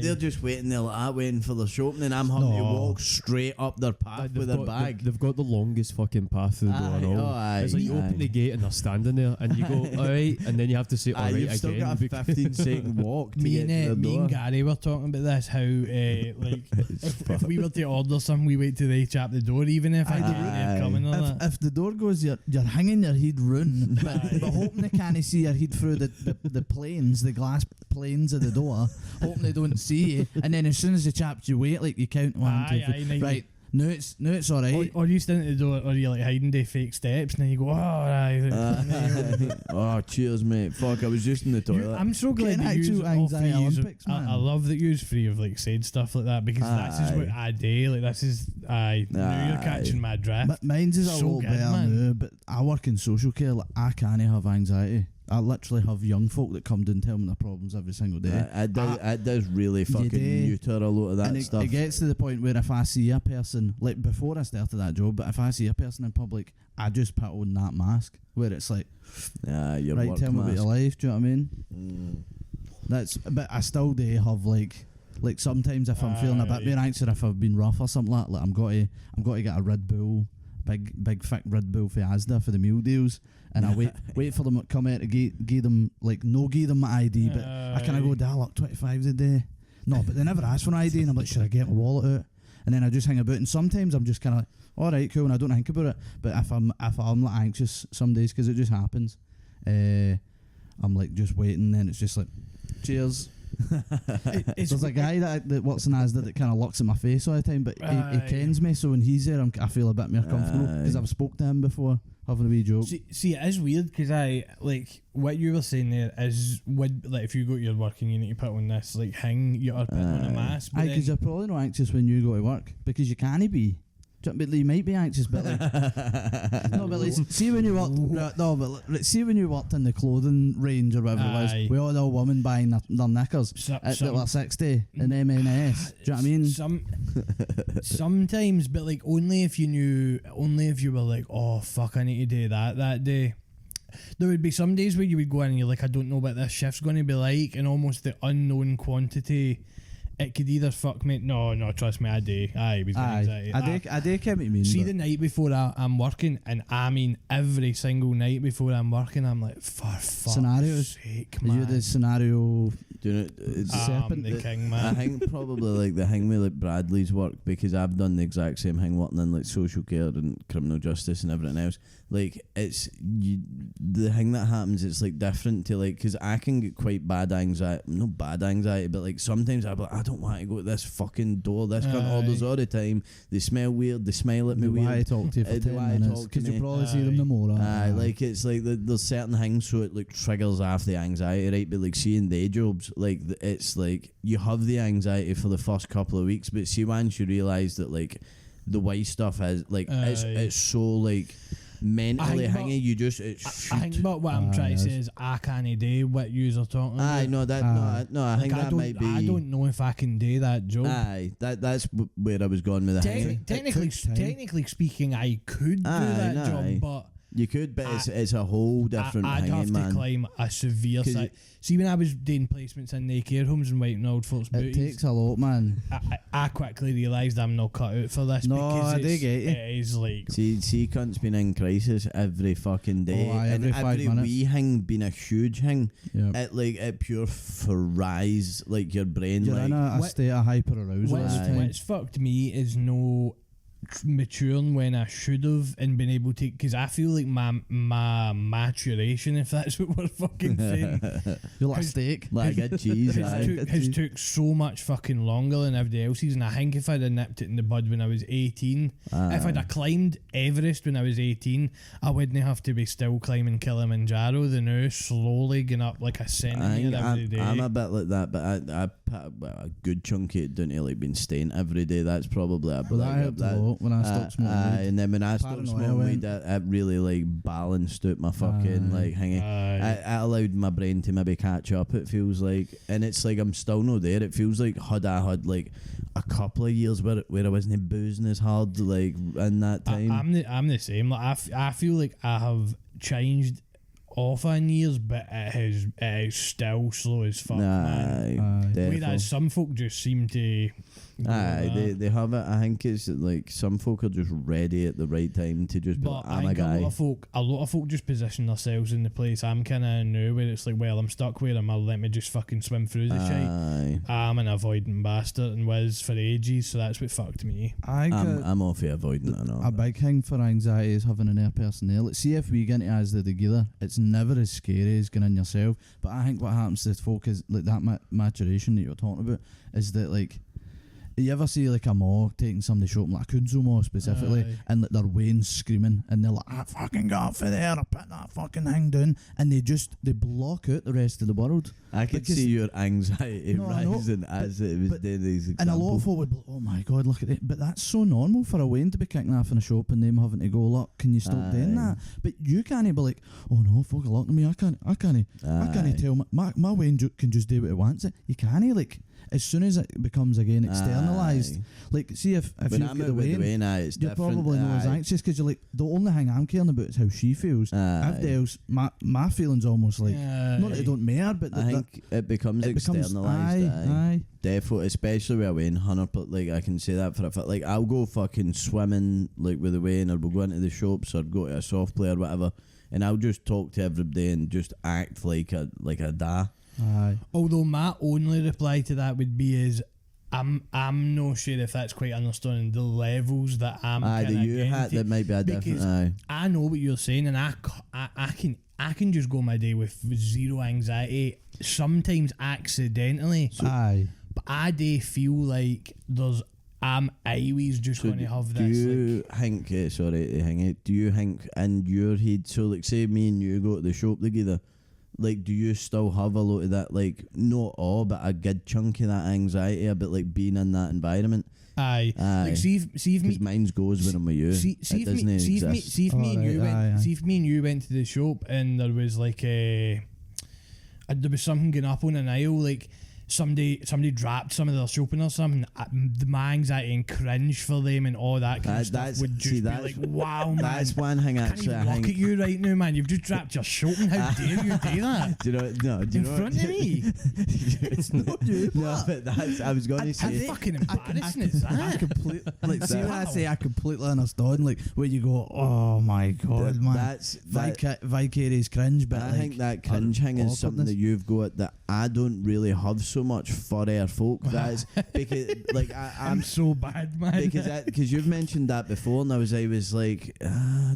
they're just waiting there like waiting for the shopping, and I'm having to walk straight up their path with their bag. They've got the longest fucking path through the door and all. It's like you open the gate and they're standing there, and you go alright, and then you have to say alright again. You've still got a 15-second walk. Me and Gary were talking about this. How like if we were to order something, we wait till they chap the door, even if I didn't coming or that. If the door goes, you're hanging your head run, but hoping they can't see your head through the planes, the glass planes of the door, hoping they don't see you. And then as soon as the chaps, you wait like you count 1, 2, 3. Right. No, it's alright. Or you stand at the door, or you're like hiding the fake steps, and then you go, oh, cheers, mate. Fuck, I was just in the toilet. I'm so glad that you Olympics, man. I love that you're free of like said stuff like that, because this is what I do. Like this is now you're catching my drift. Mine's is a little better now, but I work in social care. Like, I can't have anxiety. I literally have young folk that come down and tell me their problems every single day. It does really fucking neuter a lot of that stuff. It gets to the point where if I see a person, like before I started that job, but if I see a person in public, I just put on that mask where it's like, your right, work tell me mask. about your life. Do you know what I mean? But I still do have like sometimes if I'm feeling a bit more anxious, if I've been rough or something like I'm got to get a Red Bull. Big thick Red Bull for Asda for the meal deals, and I wait for them to come out to give them my ID, but I kind of go dial up 25 a day. No, but they never ask for an ID, and I'm like, should I get my wallet out? And then I just hang about, and sometimes I'm just kind of like, all right, cool, and I don't think about it. But if I'm like anxious some days, because it just happens, I'm like just waiting, and it's just like, cheers. There's a guy that works in Asda that kind of looks at my face all the time, but he kens me, so when he's there I feel a bit more comfortable because I've spoke to him before, having a wee joke. See, it is weird because I like what you were saying there is like if you go to your work and you need to put on this like you are putting on a mask, because you're probably not anxious when you go to work because you can't be. But you might be anxious, but like, no, but like, see when you worked in the clothing range or whatever it was, we all the women buying their knickers that were 60 in M&S. Do you know what I mean? Sometimes, but like only if you were like, oh fuck, I need to do that day. There would be some days where you would go in and you're like, I don't know what this shift's going to be like, and almost the unknown quantity. It could either fuck me. No, trust me, I do. I do get what you mean. See, the night before I'm working, and I mean every single night before I'm working, I'm like, for fuck's sake, man. Are you the scenario? Serpent? The king, man. I think probably like the thing with like Bradley's work, because I've done the exact same thing working in like social care and criminal justice and everything else. Like it's the thing that happens. It's like different to like, because I can get quite bad anxiety. Not bad anxiety, but like sometimes I'm like, I don't want to go to this fucking door. This cunt orders all the time. They smell weird. They smile at me weird. Why I talk to you for 10 minutes? Because you probably see them tomorrow. Like it's like there's certain things, so it like triggers off the anxiety, right? But like seeing day jobs, like it's like you have the anxiety for the first couple of weeks, but see once you realise that like the white stuff is like it's so like mentally hanging, you just but what I'm trying to say is I can't do what you're talking about. I think that might be. I don't know if I can do that job. That's where I was going with the technically speaking, I could do that job, but you could, but it's a whole different I'd hanging, have to man. Climb a severe site. See, when I was doing placements in the care homes and wiping old folks' booties, it takes a lot, man. I quickly realised I'm not cut out for this. No, because I do get you. It is like see, cunt's been in crisis every fucking day, every 5 minutes. wee thing been a huge thing. Yep. It pure fries like your brain. You're like in a state of hyper arousal. What's fucked me is no maturing when I should have and been able to, because I feel like my maturation, if that's what we're fucking saying, you're like a steak, like a cheese. has took so much fucking longer than everybody else's, and I think if I'd have nipped it in the bud when I was 18, if I'd have climbed Everest when I was 18, I wouldn't have to be still climbing Kilimanjaro. The now slowly going up like a centimetre every day. I'm a bit like that, but I put a good chunk of it down to like being staying every day. That's probably when I stopped smoking weed. And then when I stopped Paranoia smoking weed, went. it really like balanced out my fucking like hanging. It allowed my brain to maybe catch up. It feels like, and it's like I'm still not there. It feels like I had like a couple of years where I wasn't boozing as hard like in that time. I'm the same. Like I feel like I have changed off in years, but it is still slow as fuck, man. Whereas some folk just seem to. They have it. I think it's like some folk are just ready at the right time to just be like, I'm a guy. A lot of folk just position themselves in the place I'm kind of now, where it's like, well, I'm stuck where I'm. Let me just fucking swim through the shit. I'm an avoidant bastard and was for ages, so that's what fucked me. I'm off here avoiding it. A big thing for anxiety is having another person there. Let's see if we get into as the together. It's never as scary as going in yourself. But I think what happens to folk is like that maturation that you're talking about is that like. You ever see like a maw taking somebody shopping, like a Kunzo maw specifically, and like they're weighing screaming, and they're like, I fucking got for there, I put that fucking thing down, and they block out the rest of the world. I could see your anxiety rising as it was doing these examples. And a lot of folk would be like, oh my god, look at it. But that's so normal for a Wayne to be kicking off in a shop and them having to go, look, can you stop doing that? But you can't be like, oh no, folk are looking at me, I can't tell my Wayne can just do what he wants. You can't, like, as soon as it becomes again externalised, like, see if you've got the Wayne, you're probably not as anxious because you're like, the only thing I'm caring about is how she feels. Everything else, my feelings almost like, not that it don't matter, but I think it becomes externalised. Definitely, especially with a Wayne Hunter, but like I can say that for a fact. Like I'll go fucking swimming like with a Wayne, or we'll go into the shops or go to a soft play or whatever, and I'll just talk to everybody and just act like a da. Although my only reply to that would be is I'm not sure if that's quite understanding the levels that I'm that might be a different. I know what you're saying, and I can just go my day with zero anxiety, sometimes accidentally. But I do feel like I'm always just going to have this. Do you think? Do you think in your head? So like, say me and you go to the shop together. Like, do you still have a lot of that, like, not all, but a good chunk of that anxiety about, like, being in that environment? Aye. Like, see if me... Because mine goes when I'm with you. See if me and you went to the shop and there was, like, there was something going up on an aisle, like... Somebody dropped some of their shopping or something. My anxiety and cringe for them and all that kind of stuff would just be like, wow, man. That's one thing actually. I can't look at you right now, man. You've just dropped your shopping. How dare you do that? Do you know? No, do you in know front of me. It's not you. No, but that's. I was going to say. How fucking embarrassing is that? I completely like. See when I say I completely understand, like where you go, oh my god, man. That's vicarious cringe, but I think that cringe thing is something that you've got that I don't really have so much for our folk. That's because like I'm so bad, man. Because you've mentioned that before, and I was like,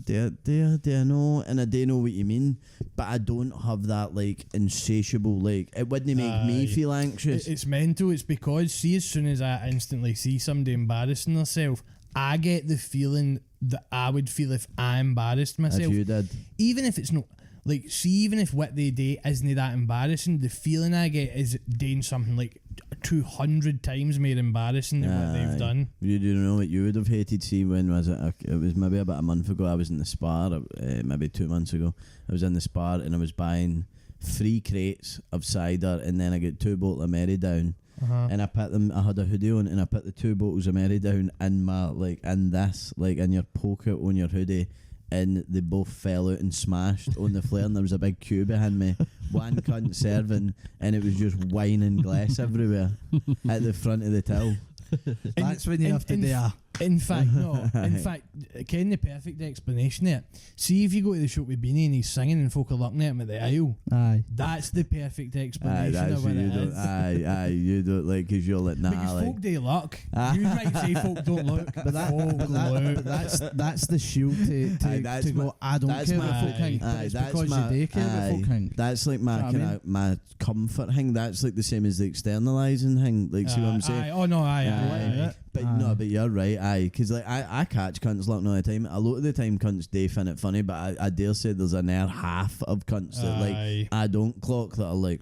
do I know? And I do know what you mean, but I don't have that like insatiable, like it wouldn't make me feel anxious. It's mental. It's because see, as soon as I instantly see somebody embarrassing themselves, I get the feeling that I would feel if I embarrassed myself. If you did, even if it's not. Like, see, even if what they do isn't that embarrassing, the feeling I get is doing something like 200 times more embarrassing than what they've done. You do know what you would have hated. See, when was it? It was maybe about a month ago. I was in the Spar, maybe 2 months ago. I was in the Spar and I was buying 3 crates of cider, and then I got 2 bottles of Mary down. And I put them. I had a hoodie on, and I put the 2 bottles of Mary down in my in your pocket on your hoodie. And they both fell out and smashed on the flare, and there was a big queue behind me, one cunt serving, and it was just wine and glass everywhere at the front of the till. That's when you have to do In fact, Ken, the perfect explanation there. See if you go to the shop with Beanie and he's singing and folk are looking at him at the aisle. That's the perfect explanation of what it is. You don't like because you're like, nah. Because like, folk do look. You might say folk don't look, but that's the shield to go, I don't care what folk think. It's because you do care what folk think. That's like my comfort thing. That's like the same as the externalising thing. Like, see what I'm saying? Oh no, aye. But you're right, because like I catch cunts looking all the time. A lot of the time cunts do find it funny, but I dare say there's an air half of cunts that like I don't clock that are like,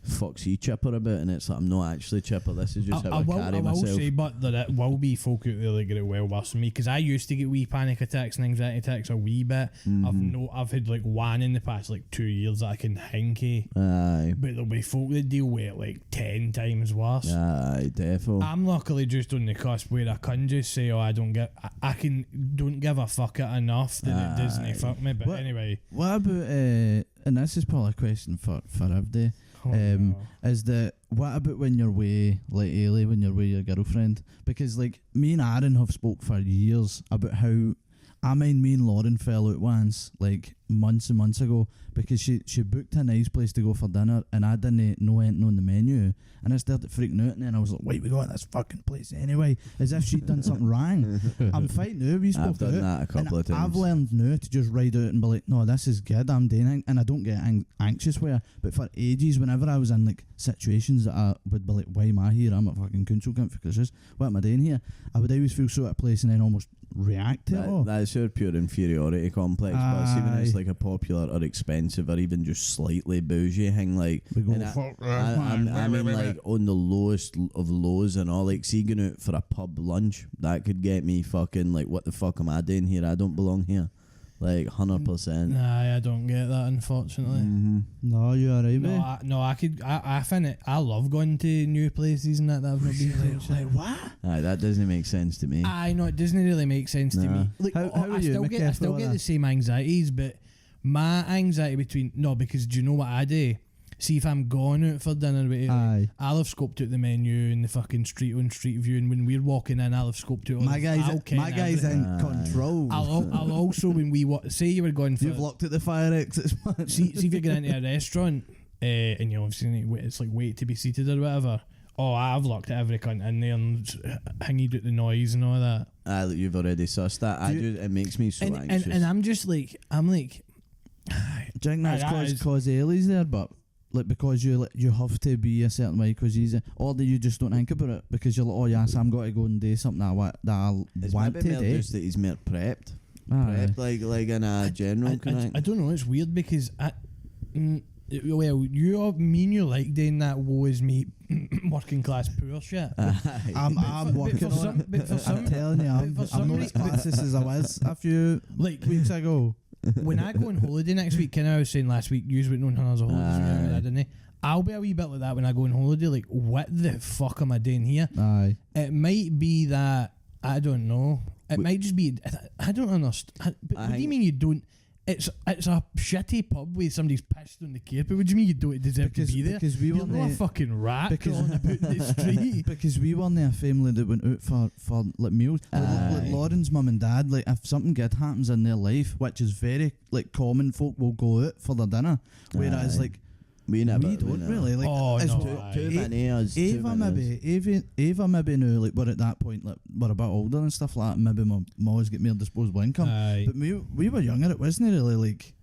fuck's he chipper about, and it's like, I'm not actually chipper, this is just how I carry I will myself. say, but that will be folk out there that get it well worse than me, because I used to get wee panic attacks and anxiety attacks a wee bit. I've had like one in the past like 2 years that I can hinky. Aye. But there'll be folk that deal with it like 10 times worse. Aye, defo. I'm luckily just on the cusp where I can just say, oh, I don't give a fuck it enough that it doesn't fuck me. But anyway, what about and this is probably a question for Avdi. Is that what about when you're way like Ailey, when you're with your girlfriend? Because like me and Aaron have spoke for years about how me and Lauren fell out once, like months and months ago, because she booked a nice place to go for dinner and I didn't know anything on the menu, and I started freaking out, and then I was like, wait, we got this fucking place anyway, as if she'd done something wrong. I'm fine now, we spoke I've done that a couple of times. I've learned now to just ride out and be like, no, this is good, I'm doing it, and I don't get anxious with her. But for ages, whenever I was in like situations that I would be like, why am I here, I'm a fucking council cunt for Christmas, what am I doing here, I would always feel so out of place and then almost react to it all. That's your pure inferiority complex. But see, when it's like a popular or expensive or even just slightly bougie thing, like, We go, I mean like on the lowest of lows and all, like, see, going out for a pub lunch, that could get me fucking like, what the fuck am I doing here, I don't belong here, like 100%. nah, I don't get that, unfortunately. No, you're alright, mate. I find it. I love going to new places and that I've not been to. Like what? Aye, that doesn't make sense to me. I know it doesn't really make sense to me. Like, How are I you, still Mickey, get for all the that? same anxieties, but my anxiety because do you know what I do? See, if I'm going out for dinner with Aye. I'll have scoped out the menu and the fucking street view, and when we're walking in, I'll have scoped out all My guy's in control. I'll also, when we say you were going for, You've looked at the fire exits, man. see if you're going into a restaurant and you obviously need to wait, it's like wait to be seated or whatever. Oh, I've looked at every cunt in there and hanged out the noise and all that. You've already sussed that. It makes me so anxious. And I'm like, Do you think that's cause Ailey's there, but like because you have to be a certain way because he's or do you just don't think about it because you're like, oh yes, I'm going to go and do something I want to do. Just that he's more prepped. Aye. Prepped like in a general kind of. I don't know, it's weird because well, me and you like doing that woe is me working class poor shit. I'm working on it. I'm telling you, I'm not as classist as I was a few like weeks ago. When I go on holiday next week, kind of I was saying last week, you went on as a holiday, didn't I? I'll be a wee bit like that when I go on holiday. Like, what the fuck am I doing here? Aye. It might be that I don't know. It might just be I don't understand. But what do you mean you don't? It's a shitty pub where somebody's pissed on the carpet. What do you mean you don't deserve to be there? Because we You're were not a fucking rat crawling about the street. Because we weren't a family that went out for like meals. Like Lauren's mum and dad, like if something good happens in their life, which is very like common, folk will go out for their dinner. Whereas like we don't really. Like, oh it's no, too many us. Ava maybe now, like we're at that point, like we're a bit older and stuff like that. Maybe my always get more disposable income. But we were younger. It wasn't really like,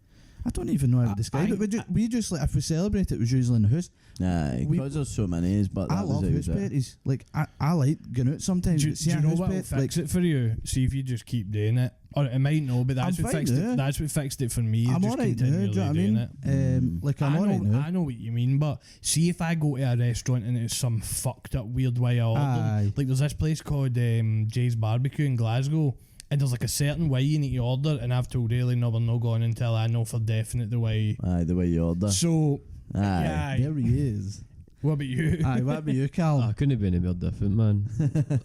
I don't even know how to describe it. We just like if we celebrate it was usually in the house. Aye, because there's so many. But I love house parties. Like I like going out sometimes. Do you know what will fix it for you? See if you just keep doing it. Or it might not, but that's what fixed it. That's what fixed it for me. I'm alright now. Do you know what I mean? Like I'm alright now. I know what you mean, but see if I go to a restaurant and it's some fucked up weird way I order. Like there's this place called Jay's Barbecue in Glasgow, and there's like a certain way you need to order, and I've told Ailey no, we're not going until I know for definite the way. The way you order. So there he is. What about you? What about you, Cal? I couldn't have been any more different, man.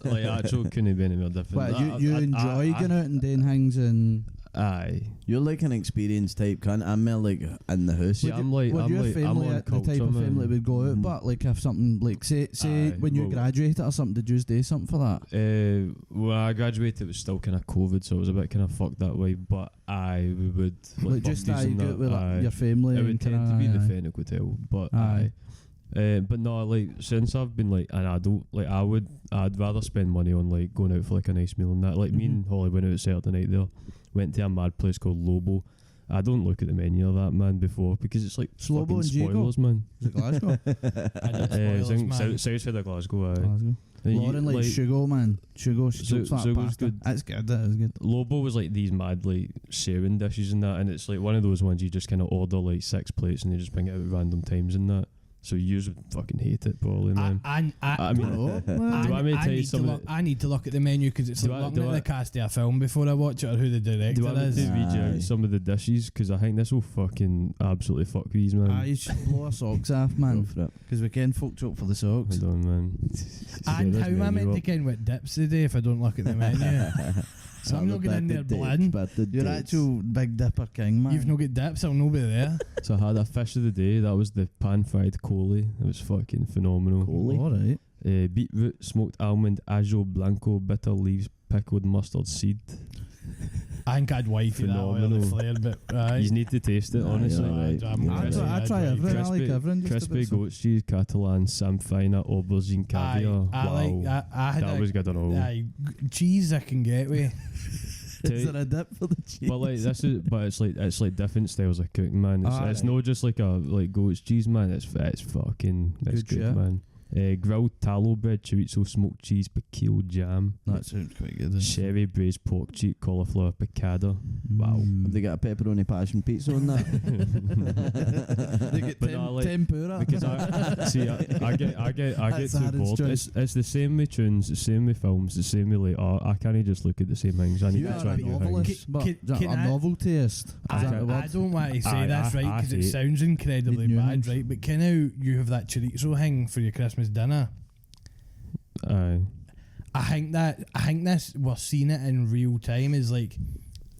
Like, actually couldn't have been any more different. But you enjoy going out and doing things and... Aye. You're like an experienced type cunt. I'm more like in the house. Yeah, I'm like family, the type of family would go out, but like if something like say when you graduated or something, did you do something for that? When I graduated, it was still kind of COVID, so it was a bit kind of fucked that way. But we would like just go out with like, your family. It would tend to be the Fennec Hotel, but but no, like since I've been like an adult, like I'd rather spend money on like going out for like a nice meal and that. Like me and Holly went out Saturday night there, went to a mad place called Lobo. I don't look at the menu of that, man, before because it's like fucking spoilers, man. Is it Glasgow? South side of Glasgow. Lauren like Shugo, man. Shugo's good. That's good. That is good. Lobo was like these mad like sharing dishes and that, and it's like one of those ones you just kind of order like 6 plates and they just bring it out at random times and that. So you would fucking hate it, probably, man. I mean, Oh, well, do I mean tell you some of I need to look at the menu because it's Do like I- looking do at I- the cast of a film before I watch it or who the director do I want is. to read you Aye. out some of the dishes? Because I think this will fucking absolutely fuck these, man. you should blow our socks off, man. Go for it. Because we can fucked up for the socks. Hold on, man. And Get how this am I menu meant to up. ken what dips today if I don't look at the menu? So I'm not getting in there blind. You're actual Big Dipper king, man. You've no get dips, I'll no be there. So I had a fish of the day. That was the pan-fried coley. It was fucking phenomenal. Coley? Alright. Beetroot, smoked almond, ajo blanco, bitter leaves, pickled mustard seed. I think I'd wifey that oil Phenomenal. flare, but You need to taste it, Aye, honestly. yeah, right. I try everything. I like everything. just a Crispy bit so- goat's cheese, Catalan, samfina, aubergine, caviar. Wow. I had That was good on all. cheese I can get with. Is there a dip for the cheese? But like this is, but it's like different styles of cooking, man. It's Aye. not just like a like goat's cheese, man. It's fucking Good good, shit. man. Grilled tallow bread, chorizo, smoked cheese, piquille jam, That sounds quite good. doesn't it? sherry braised pork cheek, cauliflower piccata. Wow. Have they got a pepperoni passion pizza on that? They get But no, I like- tempura. Because I see, I get That's too Aaron's bored. choice. It's the same with tunes, the same with films, the same with like art. I can't just look at the same things. I need You to are try a new things. novelist, but Can a I- noveltyist. Is that the I word? don't want to say Aye, this, right, I because it hate- sounds incredibly Need bad, nuance. right? But can you have that chorizo thing for your Christmas dinner? Aye. I think this we're seeing it in real time is like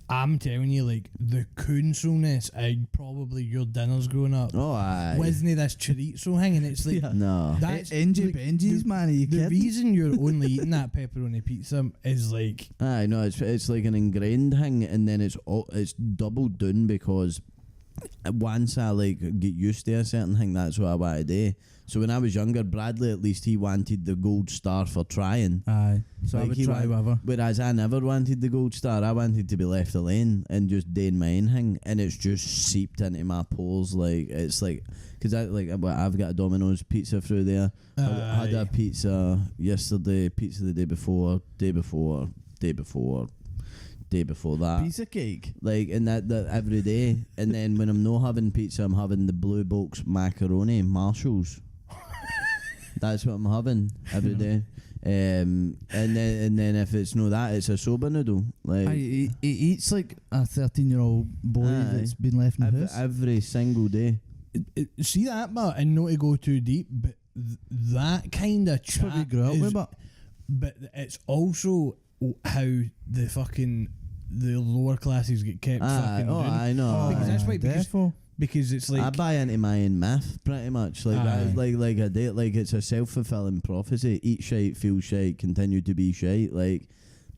I'm telling you, like the coonsilness of probably your dinners growing up. Oh, aye. Wasn't this chorizo thing? And it's like Yeah. No. that's NG like, Benji's, man. Are you the kidding? reason you're only eating that pepperoni pizza is like Aye, no, it's like an ingrained thing, and then it's doubled down because once I like get used to a certain thing, that's what I want to do. So when I was younger, Bradley at least he wanted the gold star for trying. Aye. So I Like would he try wa- whatever. Whereas I never wanted the gold star. I wanted to be left alone and just doing my own thing, and it's just seeped into my pores. Like it's like because I've got a Domino's pizza through there. I had a pizza yesterday, pizza the day before that. Piece of cake. Like and that every day, and then when I'm not having pizza, I'm having the Blue Box macaroni Marshalls. That's what I'm having every day. And then if it's no that, it's a soba noodle. Like He eats like a 13-year-old boy Aye. that's been left in the house. every single day. see that, but and not to go too deep, but that kind of That's what we chat grew up is- with, but it's also how the fucking the lower classes get kept fucking down. I know. Because that's why- because- defo. Because it's like I buy into my own myth pretty much. Like that, Aye. like a date. Like it's a self-fulfilling prophecy. Eat shite, feel shite, continue to be shite. Like,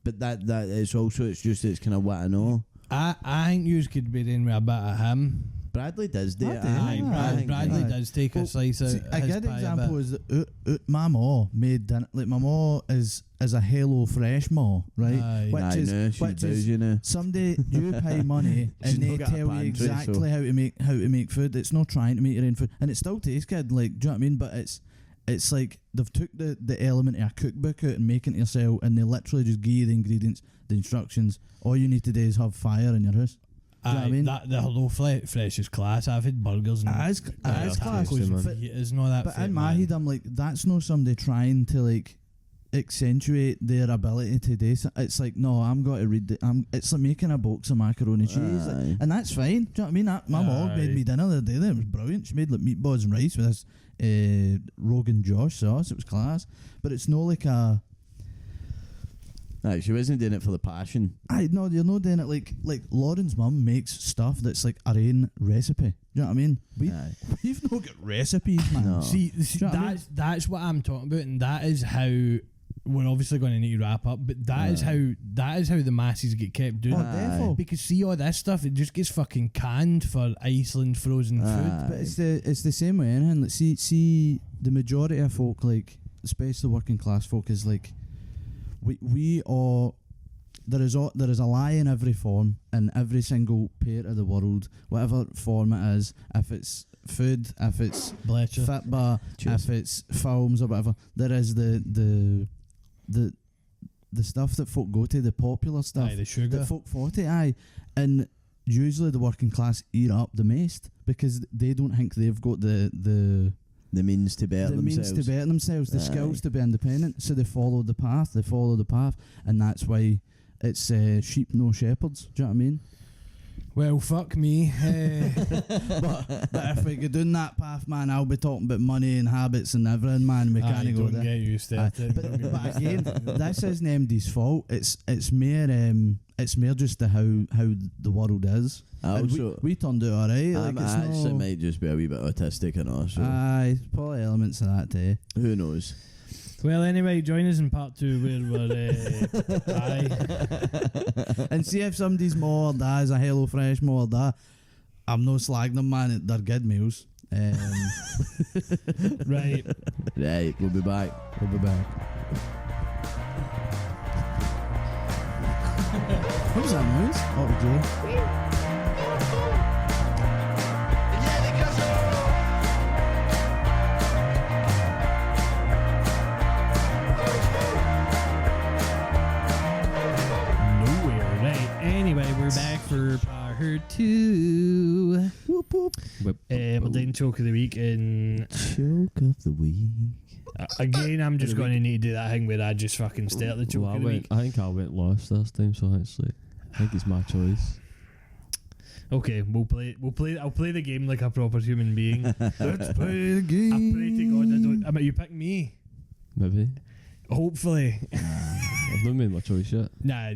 but that is also it's kind of what I know. I think you could be in with a bit of him. Bradley does do I it. do. I Bradley Aye. does take Well, a slice of See, his a good pie example bit. is that my ma made dinner. Like my ma is a Hello Fresh ma, right? Aye. Which I is know she's which is you know. someday you pay money She's and they not got a tell you pantry, exactly so- how to make food. It's not trying to make your own food, and it still tastes good. Like, do you know what I mean? But it's like they've took the element of a cookbook out and making it yourself, and they literally just give you the ingredients, the instructions. All you need to do is have fire in your house. Do you know what I mean? That the Hello Fresh is class. I've had burgers and It's that's class, tasty, man. fajitas and all that. but fit, in my man. head, I'm like, that's not somebody trying to like accentuate their ability to do so. It's like, no, I'm going to read it's like making a box of macaroni cheese, Aye. and that's fine. Do you know what I mean? My mom made me dinner the other day. It was brilliant. She made like meatballs and rice with this Rogan Josh sauce. It was class, but it's not like a. Aye, she wasn't doing it for the passion. No, you're not doing it like Lauren's mum makes stuff that's like our own recipe. Do you know what I mean? Aye. We've not got recipes, man. No. See, Do you know what I mean? that's what I'm talking about, and that is how we're obviously going to need to wrap up. But that is how the masses get kept doing. Oh, it. defo. Because see all this stuff, it just gets fucking canned for Iceland frozen food. But it's the same way anything. Like, see the majority of folk, like especially working class folk, is like we are. There is a lie in every form, in every single part of the world, whatever form it is. If it's food, if it's Bless you. fitba, Cheers. if it's films or whatever, there is the stuff that folk go to, the popular stuff. Aye, the sugar. The folk 40, aye. And usually the working class eat up the most because they don't think they've got the the means to better themselves. The skills to be independent. So they follow the path, and that's why it's sheep no shepherds. Do you know what I mean? Well, fuck me. But if we go down that path, man, I'll be talking about money and habits and everything, man. We can't go there. Get used to it. But again, this isn't MD's fault. It's mere just how the world is. We turned out alright. I actually might just be a wee bit autistic and all. So. Aye, probably elements of that too. Who knows? Well, anyway, join us in part 2 where we're aye. And see if somebody's more that is a HelloFresh more that. I'm no slagging them, man. They're good meals. Right. Right, we'll be back. What was that noise? Oh, Joe. Anyway, we're back for part 2. Whoop, whoop. We're doing Choke of the Week. And Choke of the Week. Again, I'm just going to need to do that thing where I just fucking start the Choke of the Week. I think I went last this time, so actually, I think it's my choice. Okay, I'll play the game like a proper human being. Let's play the game. I pray to God I don't. I mean, you pick me. Maybe. Hopefully. I've not made my choice yet. Nah.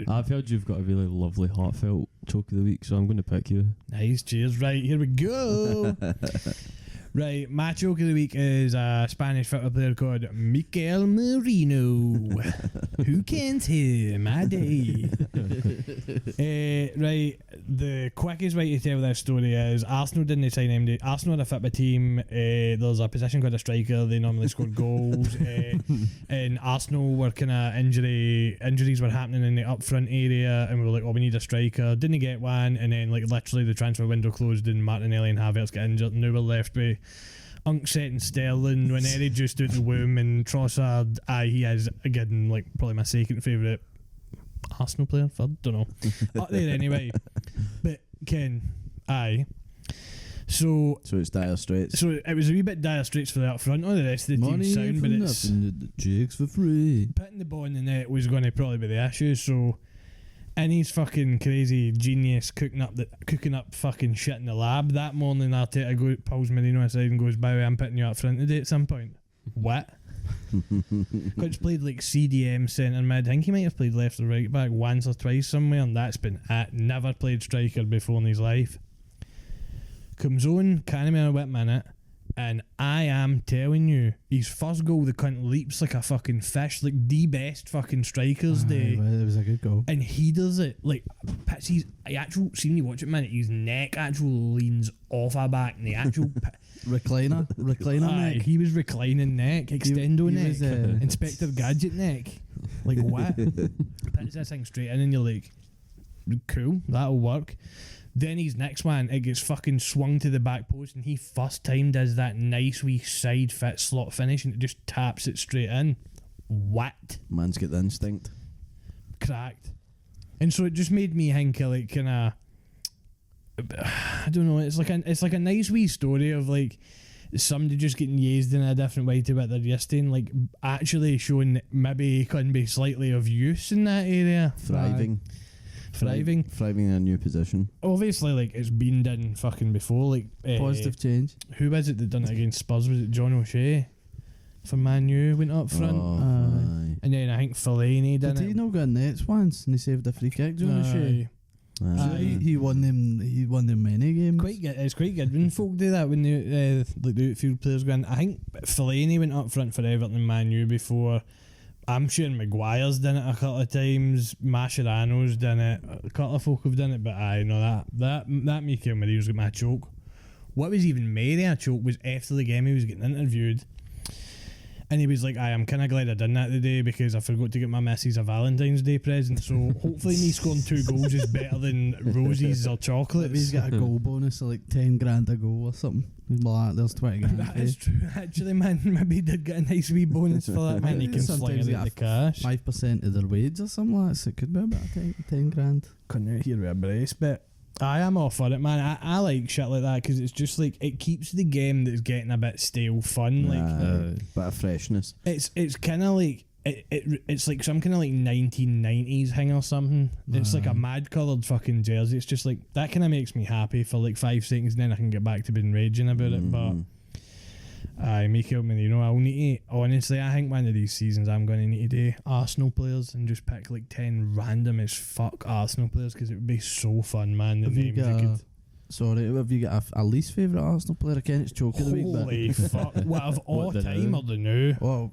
I've heard you've got a really lovely, heartfelt choke of the week, so I'm going to pick you. Nice, cheers. Right, here we go. Right, my choke of the week is a Spanish football player called Mikel Merino. Who can't hear my day? Right, the quickest way to tell this story is Arsenal didn't sign him. Arsenal had a football team. There's a position called a striker. They normally score goals. And Arsenal were kind of injuries were happening in the up front area, and we were like, oh, we need a striker. Didn't get one, and then like literally the transfer window closed, and Martinelli and Havertz got injured, and now we're left with Unkset and Sterling, Ranieri just out the womb, and Trossard, he is again like probably my second favourite Arsenal player. Third, don't know. Up there anyway. But Ken, So it's dire straits. So it was a wee bit dire straits for the up front. All the rest of the team sound, but it's the jigs for free. putting the ball in the net was going to probably be the issue. So. And he's fucking crazy genius cooking up fucking shit in the lab. That morning Arteta pulls Merino aside and goes, by the way, I'm putting you up front today at some point. What? Coach played like CDM centre mid. I think he might have played left or right back once or twice somewhere, and that's been it. Never played striker before in his life. Comes on, can't remember what minute, and I am telling you, his first goal, the cunt leaps like a fucking fish, like the best fucking strikers day. Well, it was a good goal. And he does it, like, pits his actual, see when you watch it, man, his neck actually leans off our back, and the actual... recliner neck. He was reclining neck, extendo neck, was, Inspector Gadget neck. Like, what? Pits this thing straight in, and you're like, cool, that'll work. Then his next one, it gets fucking swung to the back post, and he first time does that nice wee side fit slot finish, and it just taps it straight in. What? Man's got the instinct. Cracked. And so it just made me think of like kind of, I don't know. It's like a nice wee story of like somebody just getting used in a different way to what they're used to, and like actually showing that maybe he can be slightly of use in that area. Thriving in a new position. Obviously, like it's been done fucking before. Like positive change. Who was it that done it against Spurs? Was it John O'Shea from Man U went up front? And then I think Fellaini did it. Did he not got nets once and he saved a free kick? John O'Shea. He won them. He won them many games. It's quite good when folk do that when the outfield players go in. I think Fellaini went up front for Everton and Man U before. I'm sure Maguire's done it a couple of times. Mascherano's done it. A couple of folk have done it, but I know that Mikel Merino's got my choke. What was even made of a choke was after the game he was getting interviewed, and he was like, I'm kind of glad I done that today because I forgot to get my missus a Valentine's Day present, so hopefully me scoring 2 goals is better than roses or chocolates. He's got a goal bonus of like 10 grand a goal or something. Like, there's 20 grand. That is true, actually, man. Maybe he did get a nice wee bonus for that, man. He can fling it the cash. 5% of their wage or something like that, so it could be about 10 grand. Couldn't hear with a brace, but I am all for it, man. I like shit like that because it's just like it keeps the game that's getting a bit stale fun. Bit of freshness. It's kind of like it's like some kind of like 1990s thing or something. It's like a mad coloured fucking jersey. It's just like that kind of makes me happy for like 5 seconds, and then I can get back to being raging about it. But Mikel Merino, I'll need to, honestly, I think one of these seasons I'm going to need to do Arsenal players and just pick like 10 random as fuck Arsenal players because it would be so fun, man. The names you could. Sorry, have you got a least favourite Arsenal player? Again, it's choke of the week. Holy fuck. What, of all time or the new? Well,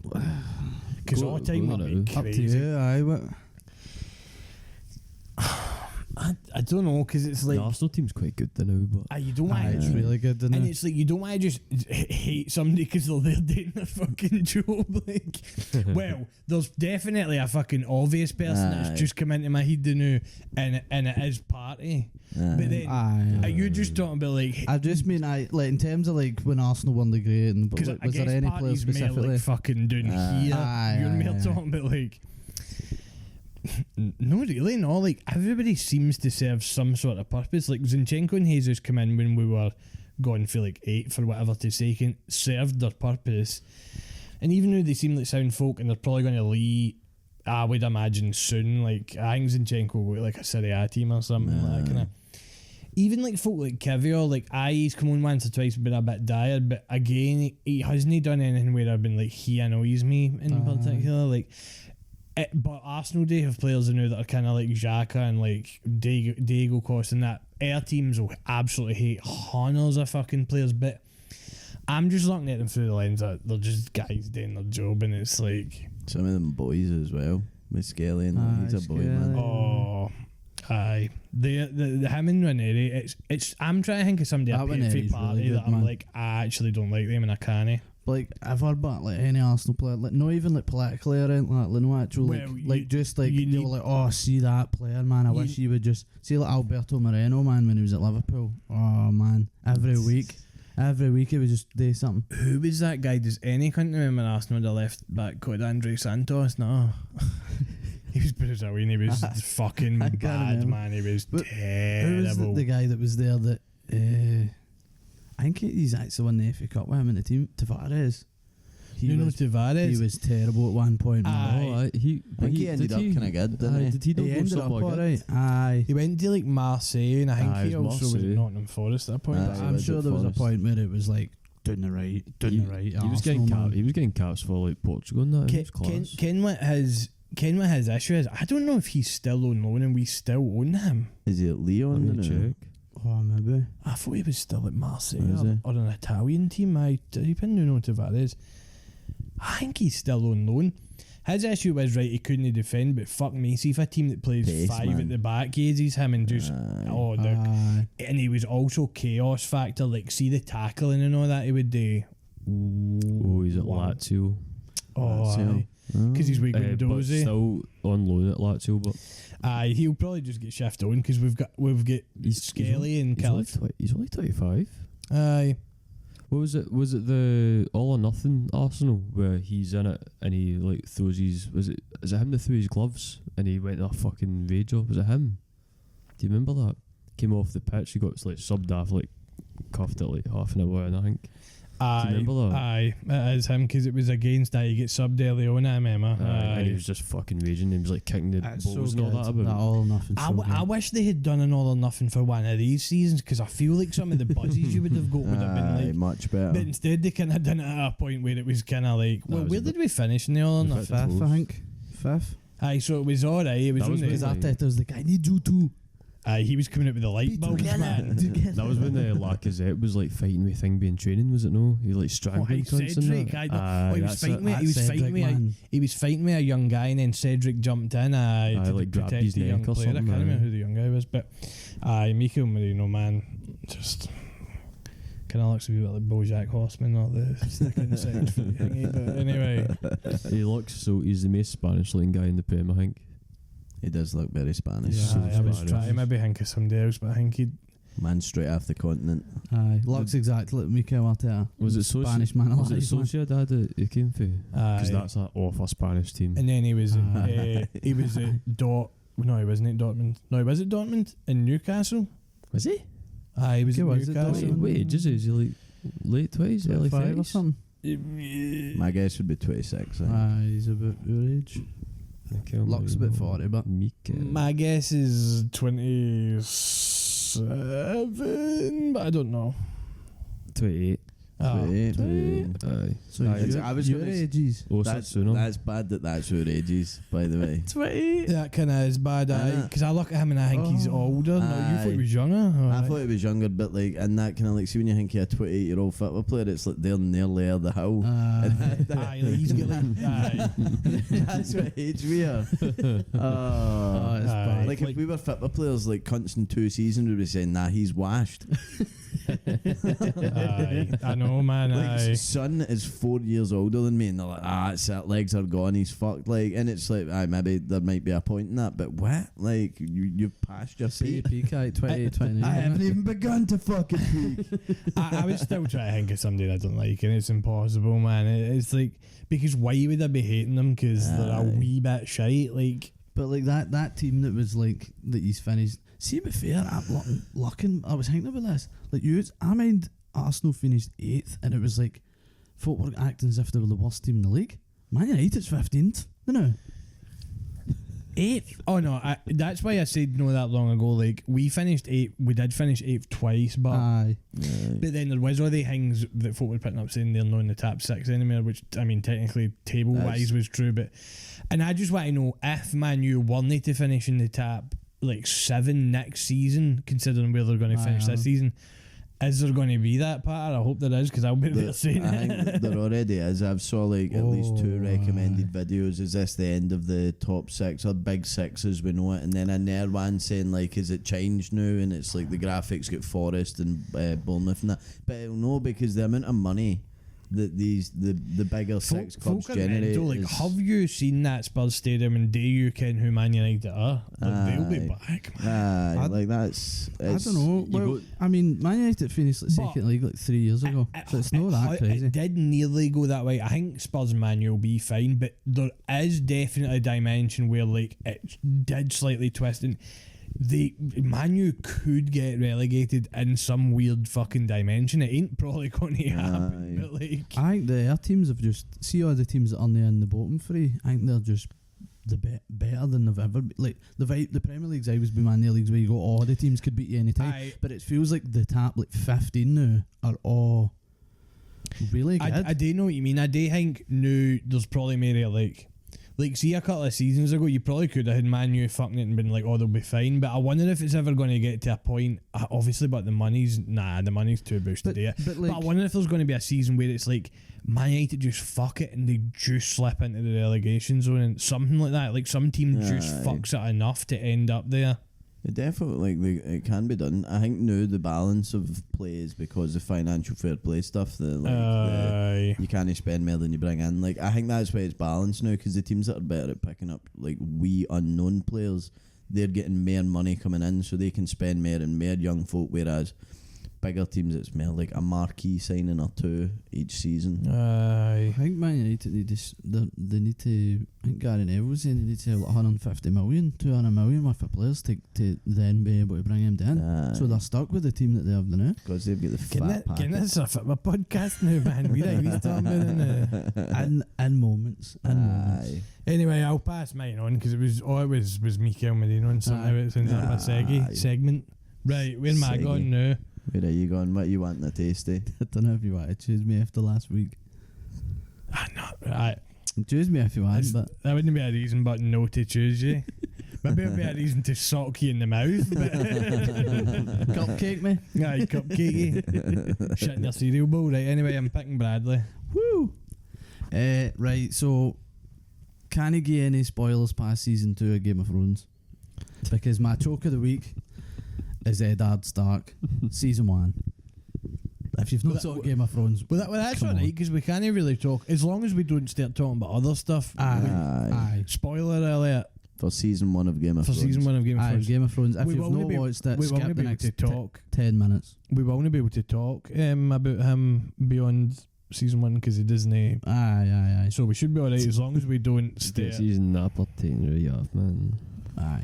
because all time would be crazy. Up to you, aye. What? I don't know, because it's like the Arsenal team's quite good now, but you don't want it's really good, isn't and it? it's like you don't want to just hate somebody because they're there doing their fucking job. Like, well, there's definitely a fucking obvious person that's just come into my head now, and it is Party. But then, are you just talking about like? I just mean, like in terms of like when Arsenal won the great, and because was there any player specifically? Like fucking down here, you're more talking about like. No, really, no. Like everybody seems to serve some sort of purpose. Like Zinchenko and Jesus come in when we were going for like 8th or whatever to say, served their purpose. And even though they seem like sound folk, and they're probably going to leave, I would imagine soon. Like I think Zinchenko will go like a Serie A team or something like that kind of. Even like folk like Kvyat, like he's come on once or twice, been a bit dire, but again, he hasn't done anything where I've been like he annoys me in particular. Like. But Arsenal do have players in now that are kind of like Xhaka and like Diego Costa and that. Our teams will absolutely hate hundreds of fucking players, but I'm just looking at them through the lens that they're just guys doing their job, and it's like some of them boys as well. With Skelly and he's a boy, man. Oh, aye. The him and Ranieri, it's I'm trying to think of somebody I paid for Party really good, that I'm like I actually don't like them and I can't. Like ever, but like any Arsenal player, like not even like politically or anything like no actual they were like, oh, see that player, man, I wish he would just see like Alberto Moreno, man, when he was at Liverpool. Oh man, every week he would just do something. Who was that guy? Does any country remember Arsenal the left back called Andre Santos? No. He was Brazilian, he was fucking bad, man, he was terrible. Who was the guy that was there that I think he's actually won the FA Cup with him in the team. Tavares. Tavares? He was terrible at one point. I think he ended up kind of good, didn't he? Did he He ended up alright. Aye. He went to like Marseille, and I think he also was at Nottingham Forest at that point. I'm sure there was a point where it was like down the right. He was getting caps for like Portugal and that. Ken what his issue is, I don't know if he's still on loan and we still own him. Is he at Lyon? Check. Oh, maybe. I thought he was still at Marseille or an Italian team. I didn't know Tavares. I think he's still on loan. His issue was, right, he couldn't defend, but fuck me, see if a team that plays 5 at the back uses him and just and he was also chaos factor, like see the tackling and all that he would do. Oh, he's at Lazio. Oh, because he's with Guendouzi. Still on loan at Lazio, but he'll probably just get shifted on because we've got Skelly and Calif. He's only 25. Aye. What was it? Was it the All or Nothing Arsenal where he's in it and he like throws his? Is it him that threw his gloves and he went a fucking rage off? Was it him? Do you remember that? Came off the pitch. He got like subbed off, like cuffed it like half an hour, and I think. Do you remember that? Aye, it is him because it was against that. He gets subbed early on, I remember. And he was just fucking raging. He was like kicking the balls and all that. That All or Nothing. I wish they had done an All or Nothing for one of these seasons because I feel like some of the buzzes you would have got would have been like much better. But instead they kind of done it at a point where it was kind of like, well, where did we finish in the All or Nothing? 5th, I think. 5th. Aye, so it was alright. It was only because Arteta was the guy. Need you too. He was coming out with the light bulbs, man. That was when Lacazette was like fighting with Thingby in training, was it no? He like strangled Cedric. He was fighting with a young guy, and then Cedric jumped in to like protect his the neck young or player. I something. can't remember who the young guy was, but Mikel Merino, man, just kind of looks a bit like BoJack Horseman, not the sticking sex thingy. But anyway, he's the most Spanish looking guy in the Prem, I think. He does look very Spanish. Yeah, I was trying to maybe think of somebody else, but I think he'd... Man straight off the continent. Aye, looks exactly like Mikel Arteta. Was it Spanish man? Was it Sociedad that he came for? Because that's an awful Spanish team. And then he was he was at he wasn't at Dortmund. No, he was at Dortmund in Newcastle. Was he? Aye, he was at Was it Newcastle. Wait, just is he like late 20s, early 25 or 30s? something. My guess would be 26. He's about your age. Looks a bit 40, but My guess is 27, but I don't know. 28. Oh. 28. Aye. so Aye. I was your ages. Oh, That's sooner. that's bad that's your ages, by the way. 28. That kind of is bad, Aye. because I look at him and I think he's older. No, you thought he was younger? I thought he was younger, but like, and that kind of like, see when you think you're a 28-year-old football player, it's like they're nearly at the hill. Aye, like he's got like, aye. That's what age we are. It's bad. Like if we were football players, like cunts in 2 seasons, we'd be saying, nah, he's washed. Aye, I know, man. Aye. Like son is 4 years older than me, and they're like, it's that legs are gone, he's fucked. Like, and it's like, maybe there might be a point in that, but what? Like you've passed your peak. peak at 28, 29. I haven't even begun to fucking peak. I was still trying to think of somebody I don't like, and it's impossible, man. It's like, because why would I be hating them? Because they're a wee bit shite. Like, But like that team that was like that he's finished. See, to be fair, I'm looking. I was thinking about this. Like I mind Arsenal finished 8th, and it was like folk were acting as if they were the worst team in the league. Man United's 15th. No. 8th. Oh no, that's why I said no that long ago. Like, we finished 8th. We did finish 8th twice, but Aye. but then there was all the things that folk were putting up saying they're not in the top 6 anymore, which I mean technically table wise was true, but and I just want to know if Man U weren't to finish in the top like 7 next season, considering where they're going to finish this season. Is there going to be that part? I hope there is, because I'll be there saying I think there already is. I've saw like at least 2 recommended videos. Is this the end of the top 6 or big 6 as we know it? And then another one saying like, is it changed now? And it's like the graphics get Forest and Bournemouth and that. But it'll know, because the amount of money that the bigger 6 clubs generate. Like, have you seen that Spurs stadium, and do you ken who Man United are? Like, they'll be back, man. Like that's. I don't know. Well, I mean, Man United finished like second league like 3 years ago, so it's not that crazy. It did nearly go that way. I think Spurs and Man U will be fine, but there is definitely a dimension where like it did slightly twist, and Man U could get relegated in some weird fucking dimension. It ain't probably going to happen, but like, I think our teams have just see all the teams that are there in the bottom 3. I think they're just better than they've ever been. Like the Premier League's always been one of the leagues where you go, all the teams could beat you any time, but it feels like the top like 15 now are all really good. I do know what you mean. I do think now there's probably maybe like see a couple of seasons ago, you probably could have had Man U fucking it and been like, oh, they'll be fine. But I wonder if it's ever going to get to a point, obviously, but the money's too boosted to it. But I wonder if there's going to be a season where it's like Man United just fuck it and they just slip into the relegation zone and something like that. Like some team just fucks it enough to end up there. It definitely, it can be done. I think now the balance of play is because of financial fair play stuff. You can't spend more than you bring in. Like, I think that's why it's balanced now, because the teams that are better at picking up like wee unknown players, they're getting more money coming in, so they can spend more and more young folk. Whereas bigger teams, it's more like a marquee signing or 2 each season. I think Man United they need to. I think Gary Neville was saying they need to have like 150 million, 200 million worth of players to then be able to bring him down. So they're stuck with the team that they have now, because they've got the fat packet. Getting this off my podcast now, man. We don't talking about in moments. Anyway, I'll pass mine on, because it was Mikel Merino and something about the segment. Right, where am I going now? Where are you going? What you wanting a tasty? I don't know if you want to choose me after last week. Choose me if you want, but that wouldn't be a reason but no to choose you. Maybe it'd be a reason to sock you in the mouth. Cupcake me. Aye, cupcakey. Shit in your cereal bowl. Right, anyway, I'm picking Bradley. Woo! Right, so can I give any spoilers past season 2 of Game of Thrones? Because my choke of the week is Eddard Stark, season 1. If you've not talked Game of Thrones, that's alright, because we can't really talk as long as we don't start talking about other stuff. Aye. Spoiler alert for season 1 of Game of Thrones. For season 1 of Game of Thrones. Game of Thrones. If you've not watched it, skip the next 10 minutes. We won't be able to talk about him beyond season 1 because he doesn't. Aye. So we should be alright as long as we don't stay. Season number 10 really off, man. Aye.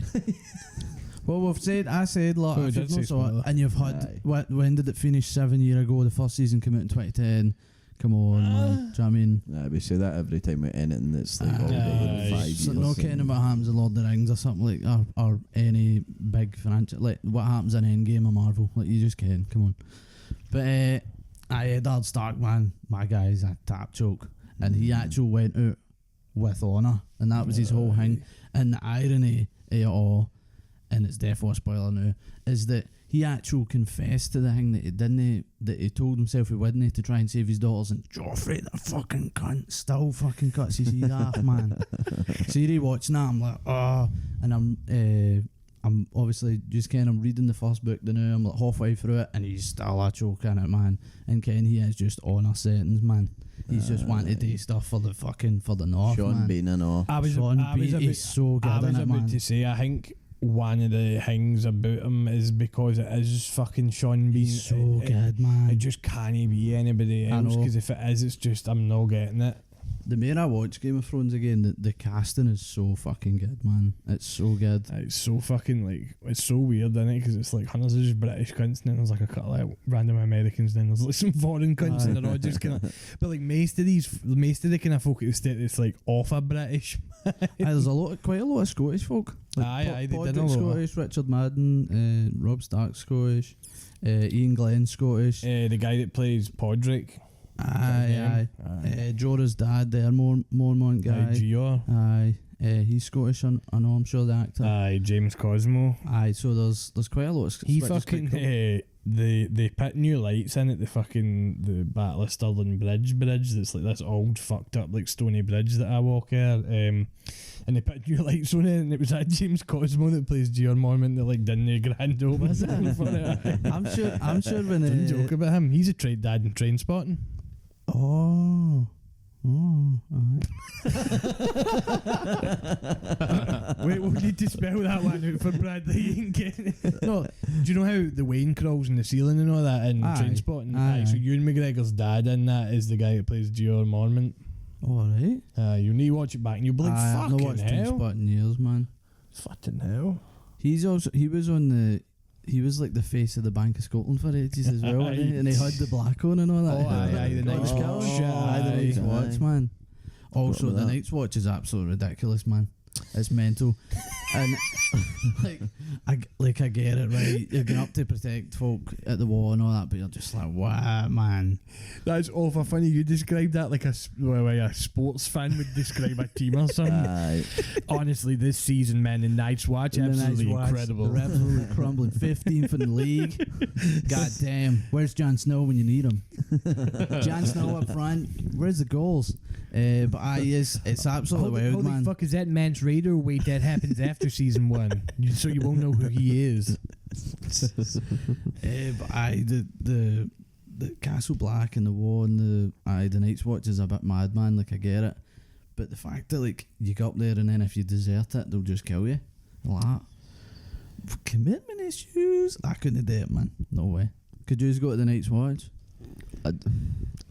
Well, I said, like, Oh, if it you've did not say saw it, spoiler. and you've had, when did it finish 7 years ago? The first season came out in 2010. Come on, man. Do you know what I mean? We say that every time we anything that's like all Aye. 5 So years. no caring about happens in Lord of the Rings or something like, or any big financial, like what happens in Endgame or Marvel. Like, you just can. Come on. But Eddard Stark, man, my guy's a tap choke, and he actually went out with honour, and that was his whole thing. And the irony of it all, and it's definitely a spoiler now, is that he actually confessed to the thing that he didn't, that he told himself he wouldn't to try and save his daughters, and Joffrey, the fucking cunt, still fucking cuts his ear off, man. So you're watching that, I'm like, oh, and I'm obviously just kind of reading the first book now, I'm like halfway through it, and he's still a choke in it, man. And Ken, he is just on a sentence, man. He's just wanting to do stuff for the North, Sean man. Bean and all. Sean Bean is so good in it, man. To say, I think one of the things about him is because it is fucking Sean Bean. He's so good, man. It just can't be anybody I else, know. because if it is, it's just, I'm not getting it. The more I watch Game of Thrones again, the casting is so fucking good, man. It's so good. It's so fucking, like, it's so weird, isn't it? Because it's like hundreds of just British cunts, and then there's like a couple of random Americans, and then there's like some foreign cunts, and they're all just kind of. But like most of the kind of folk at the state that's like off a British. There's quite a lot of Scottish folk. Aye, they did a Podrick lot. Scottish, Richard Madden, Rob Stark Scottish, Ian Glenn Scottish. The guy that plays Podrick. Aye. Jorah's dad there, Mormont guy. Gior. Aye. He's Scottish, I know, I'm sure the actor. Aye, James Cosmo. Aye, so there's quite a lot of He which is quite fucking cool. they put new lights in at the Battle of Stirling Bridge that's like this old fucked up like stony bridge that I walk here, and they put new lights on it, and it was that James Cosmo that plays Gior Mormont that like done the grand opening for it. I'm sure when Don't joke about him. He's a trade dad in Train Spotting. Oh, alright. Wait, we'll need to spell that one out for Bradley. You ain't getting it. No, do you know how the Wayne crawls in the ceiling and all that in Aye. Train Spotting? Aye. So Ewan McGregor's dad in that is the guy that plays Gior Mormont. Alright. You need to watch it back and you'll be like, I've not fucking watched hell. Trainspotting in years, man. Fucking hell. He was like the face of the Bank of Scotland for ages as well, wasn't he? And he had the black on and all that. Oh, aye, the Night's Watch. Watch. Aye, the Night's Aye. Watch, man. Also, Forgot the about that. Night's Watch is absolutely ridiculous, man. It's mental. And I get it, right? You're going up to protect folk at the war and all that, but you're just like, wow, man. That's awful funny. You described that like a sports fan would describe a team or something. Aye. Honestly, this season, man, in Night's Watch, The absolutely Night's Watch, incredible. They're absolutely crumbling. 15th in the league. God damn. Where's Jon Snow when you need him? Jon Snow up front. Where's the goals? But it's absolutely wild, Holy man. fuck, is that Mance Raider? Wait, that happens after season 1. So you won't know who he is. But the Castle Black and the war and the Night's Watch is a bit mad, man. Like, I get it, but the fact that like you go up there and then if you desert it, they'll just kill you. Like that. Commitment issues. I couldn't do it, man. No way. Could you just go to the Night's Watch?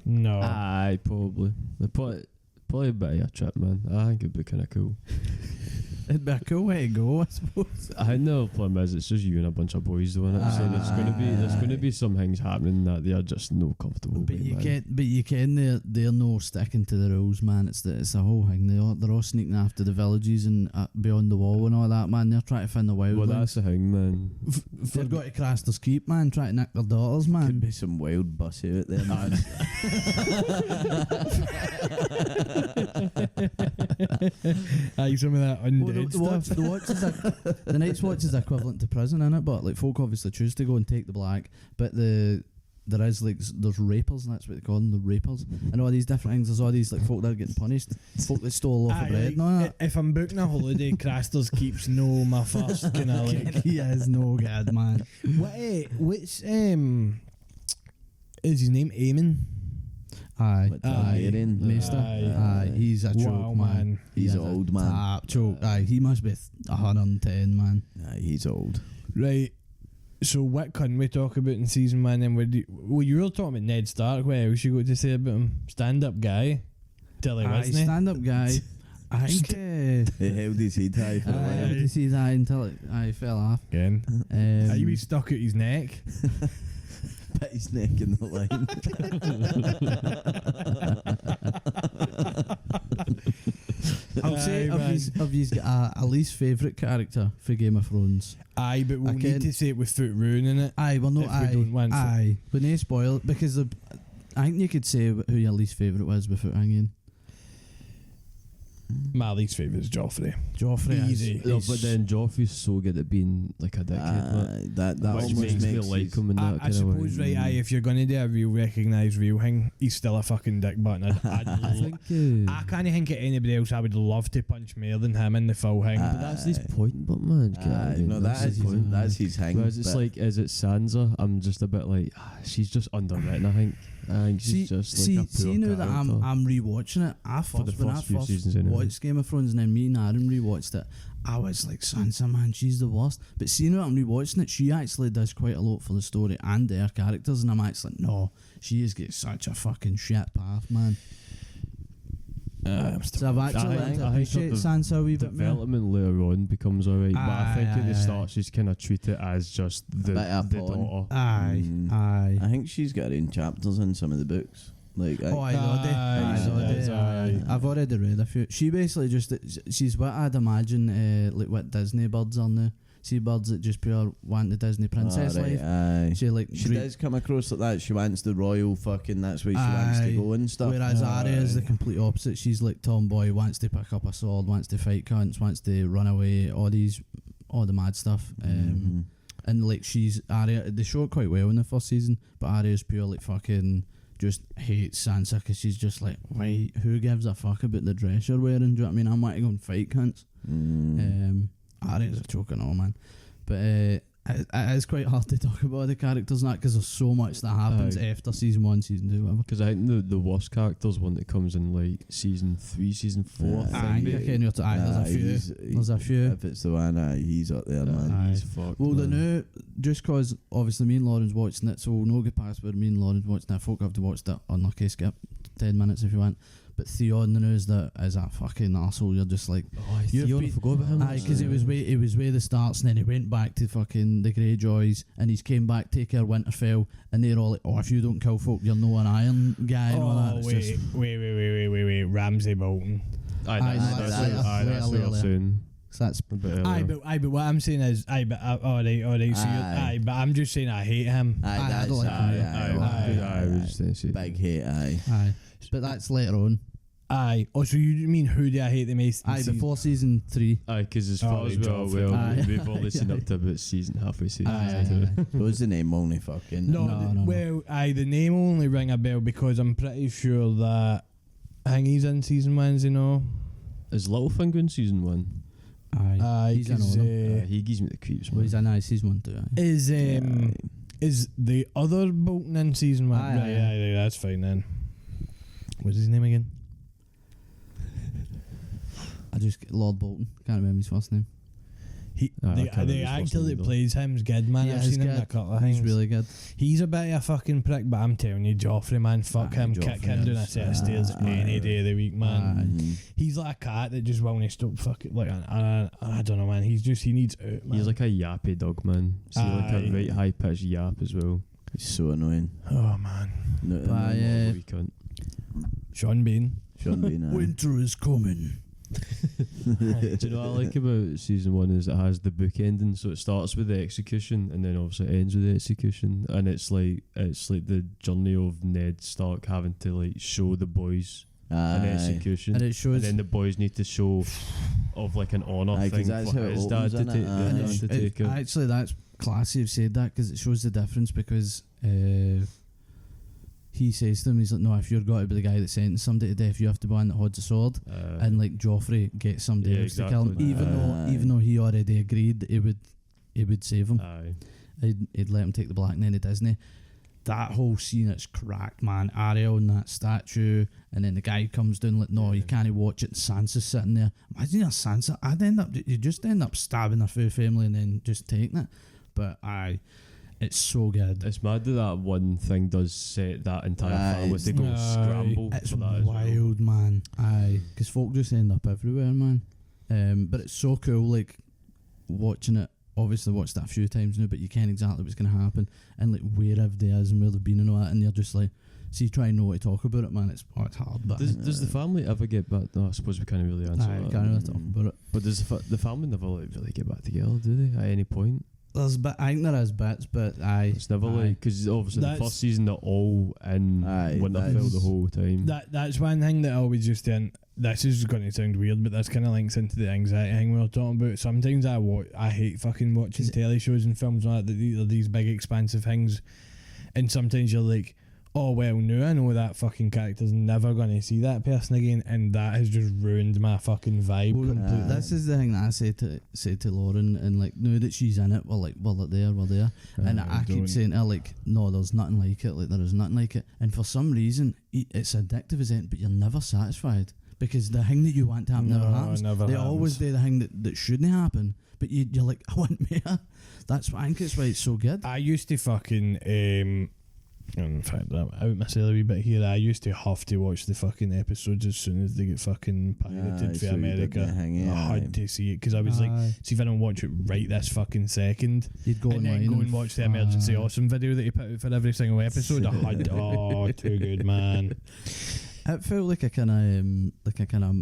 No. Aye, probably. Probably a bit of a trip, man. I think it'd be kind of cool. It'd be a cool way to go, I suppose. I know the problem is it's just you and a bunch of boys doing it. So there's going to be some things happening that they are just no comfortable But with, you man. can't. But you can. They're no sticking to the rules, man. It's the whole thing. They're all sneaking after the villages and beyond the wall and all that, man. They're trying to find the wild. Well, that's the thing, man. They've got to Craster's Keep, man. Trying to nick their daughters, man. Could be some wild bussy out there, man. Aye, some of that undead stuff. The Night's Watch is equivalent to prison, innit? But like folk obviously choose to go and take the black, but there is like there's rapers, and that's what they call them, the rapers, and all these different things. There's all these like folk that are getting punished, folk that stole a loaf of bread and all that. If I'm booking a holiday, Craster's Keep's no my first kind of like. He is no good, man. Which is his name? Eamon. Aye, But aye, Aaron, Maester. aye. Aye, he's a choke, Wow, man. man. He's He an is a old man. top choke. Aye, he must be 110, man. Aye, he's old. Right. So what can we talk about in season 1 then? Well, you were talking about Ned Stark. What else you got to say about him? Stand up guy. Till he Aye, wasn't. stand up guy. I think He held his head high for a while. held his head high until I fell off. Again. Are you stuck at his neck? Put his neck in the line. I'll say of these got a least favourite character for Game of Thrones. Aye, but we'll Again- need to say it without ruining it. Aye, well no, If we don't want to. aye. But no spoil it because I think you could say who your least favourite was without hanging. My least favourite is Joffrey. Joffrey. Easy. No, but then Joffrey's so good at being like a dickhead. That Which almost makes me makes like his- him in that I kind of suppose, way. right, aye, if you're going to do a real recognised real thing, he's still a fucking dick button. I think I can't think of anybody else I would love to punch more than him in the full thing. but that's his point, but man, get out of here. no, That's his point. that's his hang. Whereas it's but- like, is it Sansa? I'm just a bit like, she's just underwritten. I think she's just like a poor see now that character. I'm rewatching it. When I first few first seasons anyway. watched Game of Thrones and then me and Aaron rewatched it, I was like, Sansa, man, she's the worst. But see now I'm rewatching it, she actually does quite a lot for the story and their characters, and I'm actually like, no, she is getting such a fucking shit path, man. So I've actually learned to I think appreciate the Sansa a wee bit more. development later on becomes alright, but I think at Aye, the start she's kind of treated as just the Bit of a pawn. daughter. Aye, Mm. aye. I think she's got her own chapters in some of the books. Like, Oh, I know they. Aye. I've already read a few. She basically she's what I'd imagine like what Disney birds are now. See birds that just pure want the Disney princess life. Aye. She like She does come across like that. She wants the royal fucking. That's where she wants to Aye. go and stuff. Whereas Arya is the Aye. complete opposite. She's like tomboy, wants to pick up a sword, wants to fight cunts, wants to run away, all the mad stuff. Mhm. And like she's Arya. They show it quite well in the first season, but Arya's pure like fucking just hates Sansa because she's just like, why? Who gives a fuck about the dress you're wearing? Do you know what I mean? I'm want to go and fight cunts. Arya's a choke and all, man. But it is quite hard to talk about the characters and that because there's so much that happens Aye. after season 1, season 2, whatever. Because I think the worst character's one that comes in like season 3, season 4. Aye, there's a few. There's a few. If it's the one, he's up there, man. Aye. He's fucked. Well, the man. new, just because obviously me and Lauren's watching it, so we'll not get past where me and Lauren's watching it. Folk have to watch that unlucky skip 10 minutes if you want. But Theo on the news that is a fucking arsehole. You're just like, Oh, You've Theon, I been- forgot about him. aye, because it was way the starts, and then he went back to fucking the Greyjoys, and he's came back to take care of Winterfell, and they're all like, oh, if you don't kill folk, you're no an Iron guy and all that. Oh, It's wait, just, wait. Ramsay Bolton. Aye, Aye, that's that's what later, I'm later. saying. so that's A bit Aye, earlier. but what I'm saying is, all right. So Aye. but I'm just saying I hate him. Aye, I that's don't like him. I was just gonna say. Big hate, aye. aye. But that's later on. Aye. Oh, so you mean who do I hate the most? Aye, before season 3. Aye, because as Oh, far as Joffrey. Aye. we've only seen up to about halfway season. Aye. What's the name? Only fucking. No, No. well, the name only ring a bell because I'm pretty sure that I think he's in season 1, you know. Is Littlefinger in season 1? Aye. He's in all 'cause, of them. He gives me the creeps, Well, man. he's in season 1 too. Aye. Is the other Bolton in season 1? Aye, Right, aye. aye, that's fine then. What's his name again? I just Lord Bolton. Can't remember his first name. He, Aye, I the can't remember his actor first that name, though. plays him's good, man. Yeah, I've he's seen him in a good. couple of things. He's really good. He's a bit of a fucking prick, but I'm telling you, Joffrey, man, fuck Aye, him, kick him Joffrey down a is- set of stairs any day of the week, man. Mhm. He's like a cat that just won't stop fucking, like, I don't know, man. He needs out, man. He's like a yappy dog, man. See, like Aye. a right high pitched yap as well. He's so annoying. oh, man. No, Aye, no, Wee cunt. Sean Bean. Sean Bean, aye. Winter is coming. Do you know what I like about season 1 is it has the book ending, so it starts with the execution and then obviously ends with the execution, and it's like the journey of Ned Stark having to like show the boys an Aye. execution, And it and shows. then the boys need to show of like an honour Aye, 'cause thing that's for how it his dad opens, to innit? take. Aye. and To take it. actually, that's classy you've said that because it shows the difference because he says to him, he's like, no, if you're got to be the guy that sentenced somebody to death, you have to be one that holds a sword. And like Joffrey gets somebody Yeah, else to kill him, exactly. even though he already agreed that he would save him. Aye. He'd let him take the black and then to Disney. That whole scene, it's cracked, man. Ariel and that statue, and then the guy comes down like, no, you can't watch it. And Sansa's sitting there. Imagine a Sansa. You just end up stabbing her full family and then just taking it. But It's so good. It's mad that one thing does set that entire family to go Aye. scramble It's for that as well. wild, man. Aye, because folk just end up everywhere, man. But it's so cool, like watching it. Obviously, watched that a few times now, but you can't exactly what's going to happen and like where everybody is and where they've been and all that, and you're just like, so you try and know what to talk about it, man. It's hard, but Does the family ever get back? No, I suppose we can't really answer I that. can't really talk about it. But does the family never like really get back together? Do they at any point? I think there is bits, but It's never like, because obviously the first season they're all in Winterfell the whole time. That's one thing that I always just didn't. This is going to sound weird, but this kind of links into the anxiety thing we were talking about. Sometimes I hate fucking watching telly shows and films like that. These big expansive things, and sometimes you're like, oh well, no, I know that fucking character's never going to see that person again, and that has just ruined my fucking vibe completely. This is the thing that I say to Lauren, and like now that she's in it, we're there, and I keep saying to her like, no, there's nothing like it, like there is nothing like it, and for some reason it's addictive as it, but you're never satisfied because the thing that you want to happen never happens. They always do the thing that shouldn't happen, but you're like, I want more. That's why I think it's why it's so good. I used to fucking in fact, I'm out myself a wee bit here. I used to have to watch the fucking episodes as soon as they get fucking pirated for America. I had to see it because I was like, see if I don't watch it right this fucking second, you'd go and then go and watch the Emergency Awesome video that you put out for every single episode. I had too good, man. It felt like a kind of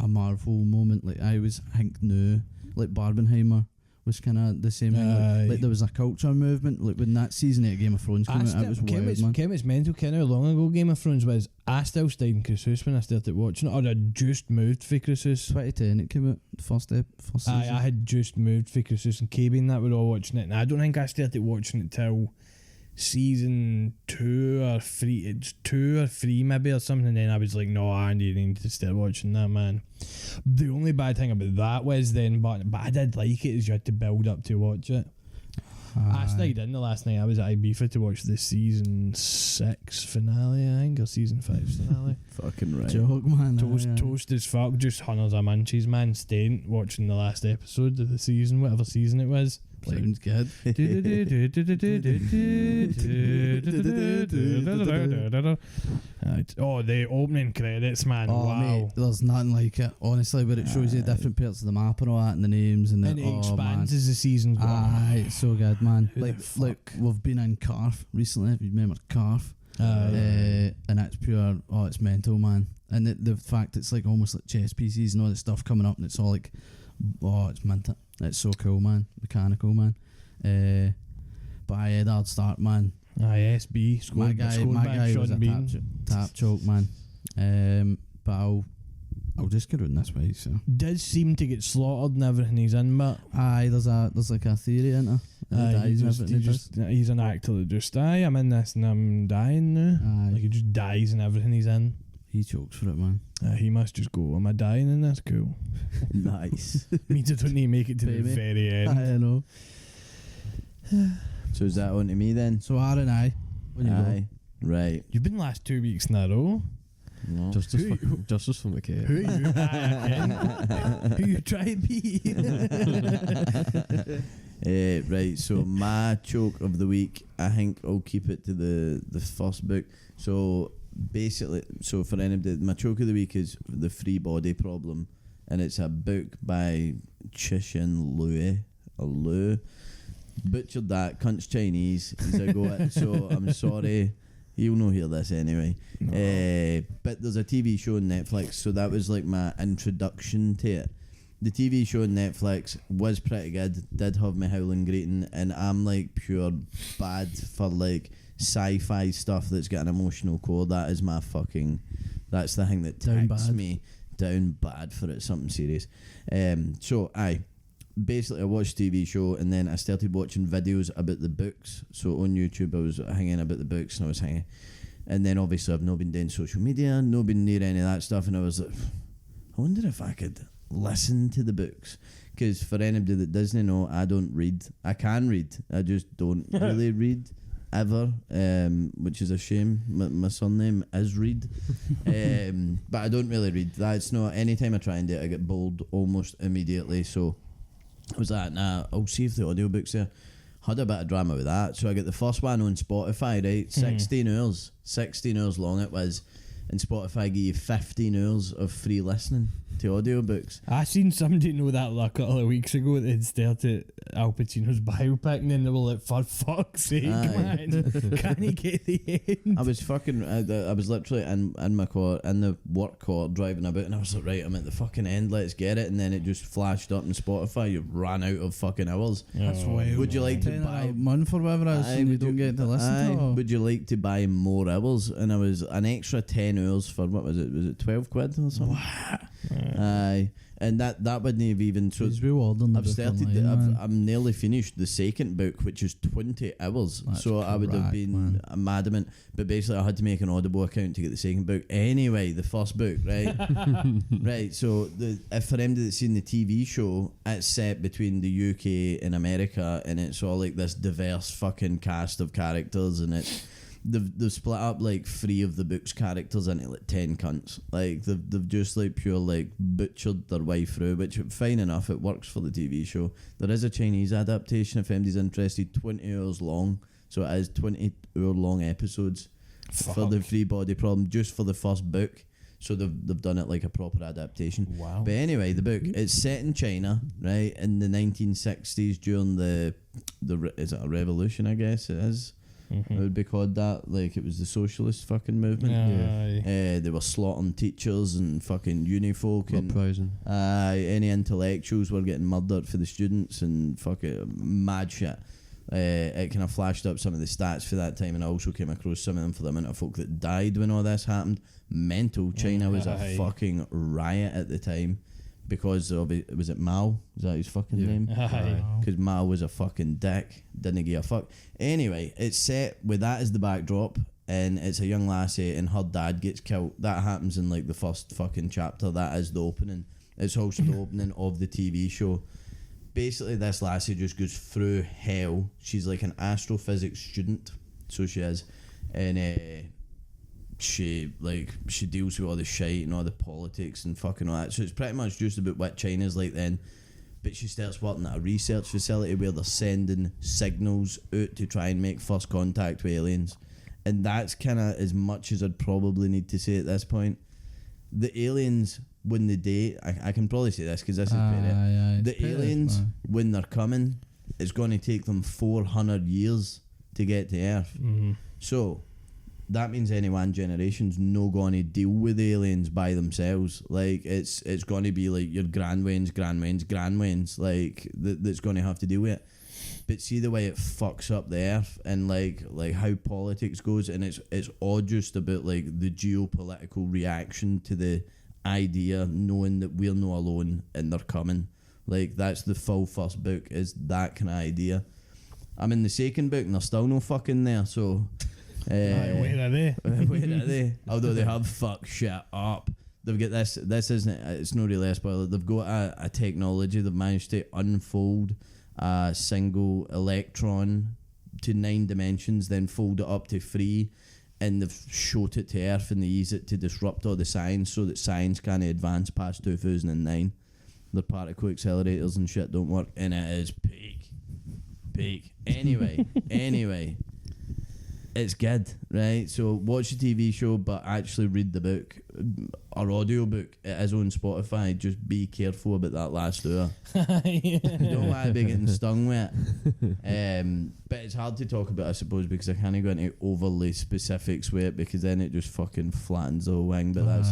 a Marvel moment. Like I think now, like Barbenheimer was kind of the same thing. Like there was a culture movement. Like when that season 8 of Game of Thrones came out, it was wild, man. It's mental. Ken, how long ago Game of Thrones was? I still stayed in Christmas when I started watching it, or I just moved for Christmas. 2010 it came out, first season. I had just moved for Christmas, and KB and that were all watching it, and I don't think I started watching it till season 2 or 3. It's 2 or 3 maybe or something, and then I was like, no, I need to start watching that, man. The only bad thing about that was then, but I did like it, is you had to build up to watch it. I stayed in the last night. I was at Ibiza to watch the season 6 finale, I think, or season 5 finale. Fucking right. Joke, man. Toast as fuck, just hundreds of munchies, man. Staying watching the last episode of the season, whatever season it was. Sounds good. Oh, the opening credits, man. Oh, wow. mate, there's nothing like it, honestly, where it shows you different parts of the map and all that, and the names and it expands as the seasons go on. It's so good, man. Who Like the fuck? we've been in Carf recently, if you remember Carf. And that's pure, it's mental, man. And the fact it's like almost like chess pieces and all this stuff coming up, and it's all like, it's mental. It's so cool, man. Mechanical, man. But I had hard start, man. SB. My guy was a tap choke, man. But I'll just get on this way. So Does seem to get slaughtered and everything he's in, but there's like a theory in it. he's an actor that just I'm in this and I'm dying now. Like he just dies in everything he's in. He chokes for it, man. He must just go, am I dying in this? Cool. Nice. Means I don't need to make it to the very end. I know. So is that on to me then? So R and I. When you go. Right. You've been the last 2 weeks in a row. No. Justice from the Care. Who are you? Who you trying to be? Right, so my choke of the week, I think I'll keep it to the first book. So basically, for anybody, my choke of the week is The Free Body Problem, and it's a book by Chishin Liu. Butchered that, cunt's Chinese. He's a go at, so I'm sorry. He'll not hear this anyway. No. But there's a TV show on Netflix, so that was like my introduction to it. The TV show on Netflix was pretty good, did have me howling greeting, and I'm like pure bad for like sci-fi stuff that's got an emotional core. That is my fucking, that's the thing that takes me down bad for it, something serious. So basically I watched TV show, and then I started watching videos about the books. So on YouTube I was hanging about the books, and I was hanging, and then obviously I've not been doing social media, not been near any of that stuff, and I was like, I wonder if I could listen to the books, because for anybody that doesn't know, I don't read. I can read, I just don't really read ever, which is a shame. My surname is Reed. But I don't really read. That's not, anytime I try and do it I get bored almost immediately. So I was like, nah, I'll see if the audiobook's there. had a bit of drama with that. So I got the first one on Spotify, right? 16 hours long it was. And Spotify give you 15 hours of free listening to audiobooks. I seen somebody know that like a couple of weeks ago. They'd started Al Pacino's biopic, and then they were like, "For fuck's sake, man, can he get the end?" I was fucking. I was literally in my car, in the work car, driving about, and I was like, "Right, I'm at the fucking end. Let's get it." And then it just flashed up on Spotify. You ran out of fucking hours. That's wild. Would you like to buy a month or whatever it is, and you don't get to listen to it? Or? Would you like to buy more hours? And I was an extra 10 hours for what was it? Was it 12 quid or something? Aye. And that wouldn't have even. So He's rewarding. I've started. I'm nearly finished the second book, which is 20 hours. That's so I would have been a adamant. But basically, I had to make an Audible account to get the second book. Anyway, the first book, right? Right. So if for anybody that's seen the TV show, it's set between the UK and America, and it's all like this diverse fucking cast of characters, and it's. They've split up like 3 of the book's characters into like 10 cunts. Like they've just like pure like butchered their way through, which fine enough, it works for the TV show. There is a Chinese adaptation if anybody's interested, 20 hours long. So it is 20-hour long episodes for the Free Body Problem, just for the first book. So they've done it like a proper adaptation. Wow. But anyway, the book, it's set in China, right, in the 1960s during the is it a revolution, I guess it is. It would be called that. Like, it was the socialist fucking movement. They were slaughtering teachers and fucking uni folk. And uprising. Any intellectuals were getting murdered for the students and fucking mad shit. It kind of flashed up some of the stats for that time, and I also came across some of them for the amount of folk that died when all this happened. Mental. China was a fucking riot at the time. Because of it, was it Mao? Is that his fucking name? Because Mao was a fucking dick, didn't give a fuck. Anyway, it's set with that as the backdrop, and it's a young lassie, and her dad gets killed. That happens in like the first fucking chapter. That is the opening. It's also the opening of the TV show. Basically, this lassie just goes through hell. She's like an astrophysics student, so she is, and she deals with all the shite and all the politics and fucking all that. So it's pretty much just about what China's like then. But she starts working at a research facility where they're sending signals out to try and make first contact with aliens. And that's kind of as much as I'd probably need to say at this point. The aliens, when they date, I can probably say this because this is the aliens, when they're coming, it's going to take them 400 years to get to Earth. So that means any one generation's no going to deal with aliens by themselves. Like, it's going to be like your grandwains, like that's going to have to deal with it. But see the way it fucks up the Earth and like how politics goes, and it's all just about like the geopolitical reaction to the idea, knowing that we're not alone and they're coming. Like, that's the full first book, is that kind of idea. I'm in the second book and they're still no fucking there, so where are they? Where are they? Although they have fucked shit up. They've got this isn't, it's not really a spoiler. They've got a technology. They've managed to unfold a single electron to 9 dimensions, then fold it up to 3, and they've shot it to Earth, and they use it to disrupt all the science so that science can't advance past 2009. Their particle accelerators and shit don't work, and it is peak. Anyway, it's good, right? So watch the TV show, but actually read the book or audio book. It is on Spotify. Just be careful about that last hour. You don't want to be getting stung with it. But it's hard to talk about, I suppose, because I can't go into overly specifics with it, because then it just fucking flattens the whole wing. But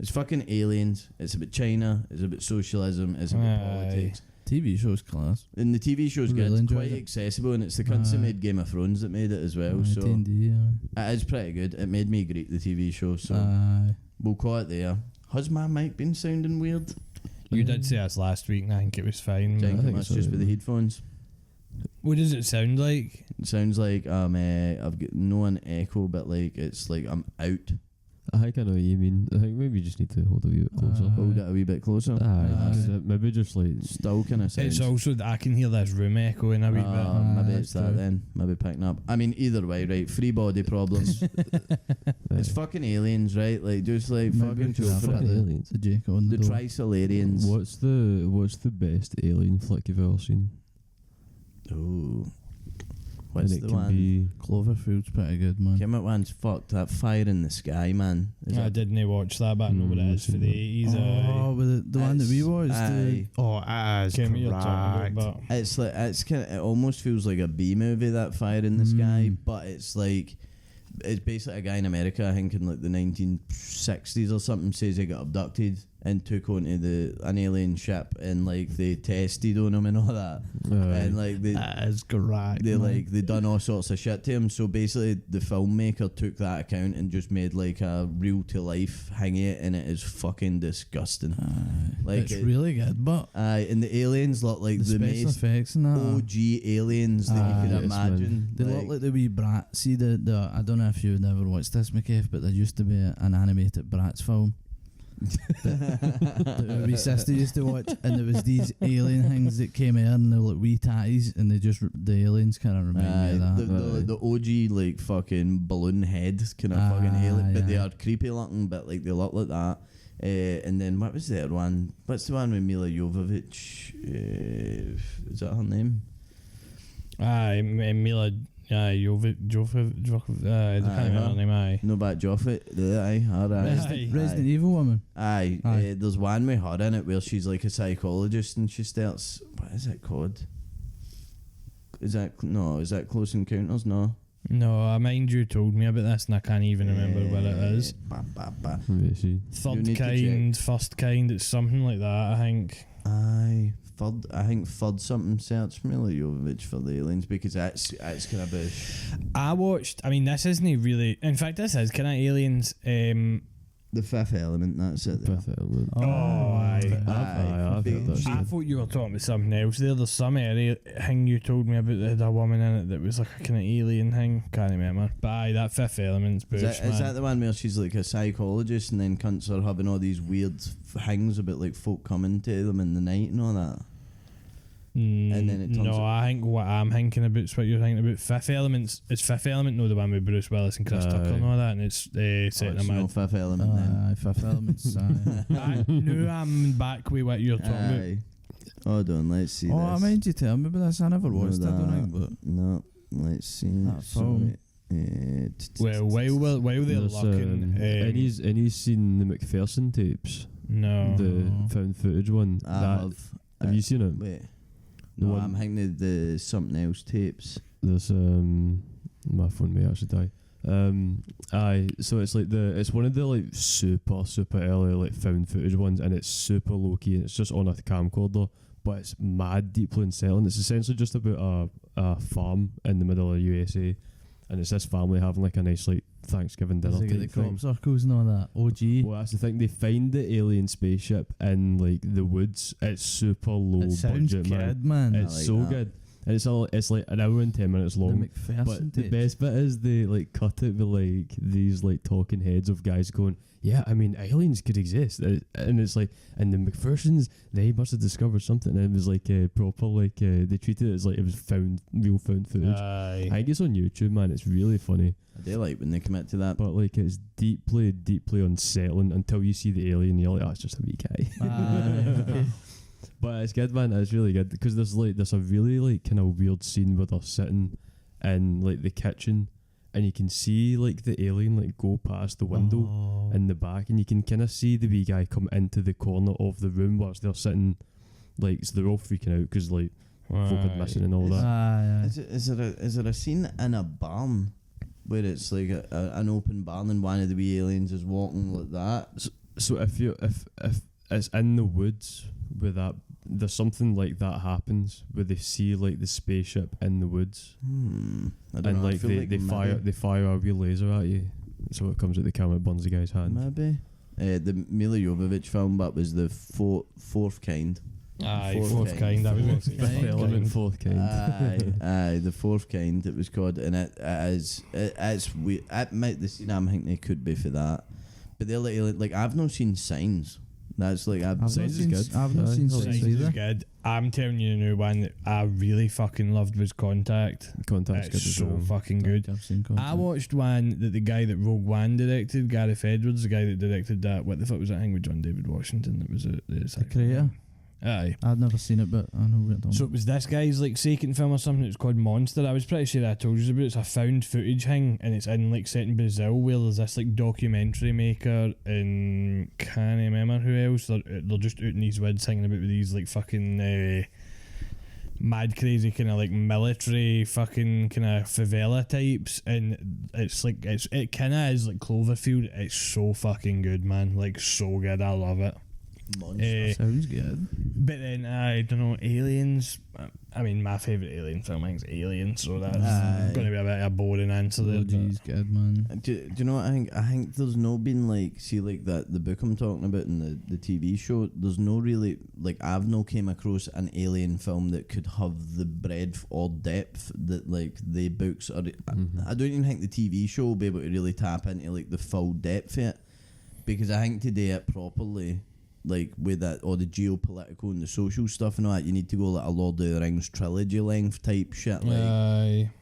it's fucking aliens. It's about China. It's about socialism. It's about politics. TV show's class. And the TV show's Really good. It's quite enjoyed it. accessible, and it's the cunts that made Game of Thrones that made it as well. So D&D, it is pretty good. It made me greet the TV show, so we'll call it there. Has my mic been sounding weird? You did say us last week, and I think it was fine. I think it's just with the headphones. What does it sound like? It sounds like I've got no an echo, but like it's like I'm out. I think I know what you mean. I think maybe you just need to hold a wee bit closer. Hold it a wee bit closer. That's it. Maybe just like Still kind of sounds. It's also that I can hear this room echoing a wee bit. Maybe it's that then. Maybe picking up. I mean, either way, right? Free body problems. It's fucking aliens, right? Like, just like fucking just joke for fuck it. the aliens. The Jake on The the door. Trisolarians. What's the best alien flick you've ever seen? Ooh. What's and it the can one? be Cloverfield's pretty good, man. Came out one's fucked. That Fire in the Sky, man. I didn't watch that, but I know what it is for the 80s. Oh, with the one that we watched. Aye. It is Can't be talking correct. about, but It's like it almost feels like a B movie, that Fire in the Sky, but it's like it's basically a guy in America, I think in like the 1960s or something, says he got abducted and took onto an alien ship, and like they tested on him and all that, and like That is correct. they done all sorts of shit to him. So basically, the filmmaker took that account and just made like a real to life hang it, and it is fucking disgusting. Like it's really good, but and the aliens look like the special most effects and that. OG aliens that you could yes, imagine. They look like the wee brat. See the I don't know if you've never watched this, McCafe, but there used to be an animated Bratz film that my wee sister used to watch, and there was these alien things that came in, and they were like wee tatties, and the aliens kind of remind me of that. the OG like fucking balloon head kind of fucking alien, but they are creepy looking, but like they look like that. And then what was the other one? What's the one with Mila Jovovich? Is that her name? Mila Jovovich. I can't remember her name. Aye. No, but Joffit. Aye, alright. Resident Evil woman. Aye. Aye. There's one with her in it where she's like a psychologist, and she starts. What is it called? Is that Close Encounters? No. No, mind you told me about this, and I can't even remember what it is. Third kind, first kind. It's something like that, I think. Aye. Third something search Mila Jovovich for the aliens, because that's kind of bush. I watched. I mean, this isn't really. In fact, this is kind of aliens. The Fifth Element. That's it. Fifth Element. Aye. I've heard that. I thought you were talking about something else. There's some area thing you told me about that had a woman in it that was like a kind of alien thing. Can't remember. But aye, that Fifth Element's bush, Is that the one where she's like a psychologist, and then cunts are having all these weird things about like folk coming to them in the night and all that? And then it turns no, I think what I'm thinking about is what you're thinking about. Fifth Element. It's Fifth Element, no, the one with Bruce Willis and Chris Tucker and all that, and it's set in a no Fifth Element then. Fifth Element's. No, I'm back with what you're talking about. Hold on, let's see this. I mind you tell me about this. I never watched that, I don't think, but no, let's see. That film. Well, while they're looking, and he's seen the McPherson tapes. No, The found footage one. Have you seen it? Wait. No, I'm thinking of the something else tapes. There's my phone may actually die. Aye, so it's like it's one of the like super early like found footage ones, and it's super low key, and it's just on a camcorder, but it's mad deeply unsettling. It's essentially just about a farm in the middle of the USA, and it's this family having like a nice like Thanksgiving dinner Does it get type the crop thing. circles and all that? OG. Well, that's the thing. They find the alien spaceship in like the woods. It's super low It sounds budget, good, man. It's like so that. good, and it's like an hour and 10 minutes long. The McPherson But the tapes. best bit is they like cut it with like these like talking heads of guys going, yeah, I mean aliens could exist, and it's like, and the McPhersons, they must have discovered something, and it was like proper like they treated it as like it was real found footage. I think it's on YouTube, man. It's really funny. I do like when they commit to that. But like it's deeply unsettling until you see the alien. You're like, oh, it's just a wee guy. But it's good, man. It's really good because there's a really like kind of weird scene where they're sitting in like the kitchen, and you can see like the alien like go past the window in the back, and you can kind of see the wee guy come into the corner of the room whilst they're sitting. Like, so they're all freaking out because like folk are missing and all that. Is there a scene in a barn where it's like an open barn and one of the wee aliens is walking like that? So if it's in the woods where that there's something like that happens where they see like the spaceship in the woods, I don't and know, I like feel they fire a wee laser at you, so it comes at the camera, burns the guy's hand. Maybe the Mila Jovovich film, but was the fourth kind. Aye, fourth kind. That was Fifth Element, fourth kind. Aye, the fourth kind. It was called, and it's weird. The scene I'm thinking it could be for that, but they're like I've not seen Signs. That's like I've not Signs is seen. good. I've not seen Signs Signs is either. good. I'm telling you, the new one that I really fucking loved was Contact. Contact's good It's as so well. fucking good. I've seen Contact. I watched one that the guy that Rogue One directed, Gareth Edwards, the guy that directed that. What the fuck was that thing with John David Washington? That was The Creator. Aye. I've never seen it, but I know what it So it was this guy's like second film or something. It's called Monster. I was pretty sure I told you about it. It's a found footage thing, and it's in like set in Brazil, where there's this like documentary maker and can't remember who else. They're just out in these woods hanging about with these like fucking mad crazy kind of like military fucking kind of favela types, and it's like it kind of is like Cloverfield. It's so fucking good, man. Like so good. I love it. Sounds good. But then I don't know, Aliens. I mean, my favourite Alien film is Aliens, so that's going to be a bit of a boring answer there. Geez, good man. Do you know what I think? I think there's no been like, see, like the book I'm talking about and the TV show. There's no really like, I've no came across an alien film that could have the breadth or depth that like the books are. I don't even think the TV show will be able to really tap into like the full depth of it, because I think to do it properly, like with that all the geopolitical and the social stuff and all that, you need to go like a Lord of the Rings trilogy length type shit. Like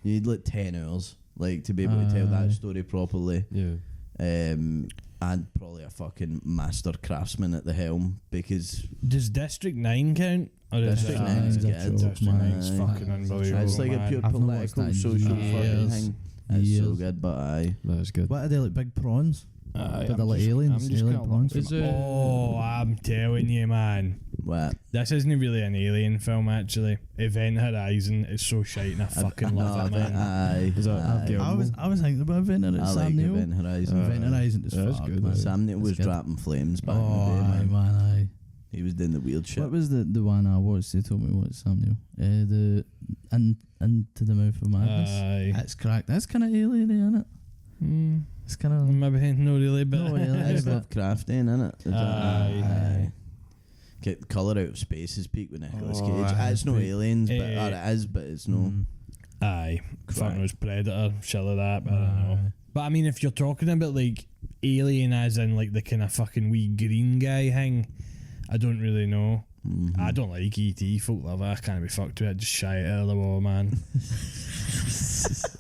you need like 10 hours like to be able to tell that story properly. Yeah. And probably a fucking master craftsman at the helm, because does District 9 count? Or District 9 is good. District 9's fucking unbelievable. It's like a pure I've not watched political that in social fucking years. thing. It's so good, but aye. That's good. What are they, like big prawns? Aye, But they're like aliens. Alien prawns. Oh, I'm telling you, man. What? This isn't really an alien film, actually. Event Horizon is so shite, and I fucking love it, man. Aye. Is that aye. I was thinking about Event Horizon. I Sam like Neill. Event Horizon. Event Horizon is that's fuck, good, man. Sam Neill was It's good. dropping flames back Oh, in the day, aye, man. man, aye. He was doing the weird shit. What was the one I watched? They told me what Sam Neill. The Into the Mouth of Madness. Aye. That's cracked. That's kind of alien, isn't it? It's kind of. Maybe not really, but No, really, It's is it? Lovecraftian, innit? Aye. Get the colour out of space is peak with Nicolas Oh, Cage. aye, It's no peak. aliens, but Eh. or it is, but it's no. Aye. Fucking was Predator, shit like that, but I don't know. Aye. But I mean, if you're talking about like alien as in like the kind of fucking wee green guy thing, I don't really know. I don't like E.T. Folk love it. I can't be fucked with it. Just shy it out of the wall, man.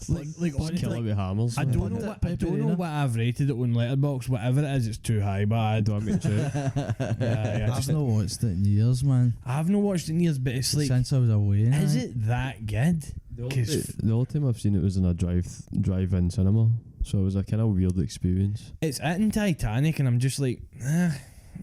like honestly, Kill it with hammers. I don't know what I've rated it on Letterboxd. Whatever it is, it's too high. But I Do I make check? I've not watched it in years, man. I've not watched it in years, but it's like, Since I was away. is aye. it that good? The only time I've seen it was in a drive-in cinema, so it was a kind of weird experience. It's it in Titanic, and I'm just like,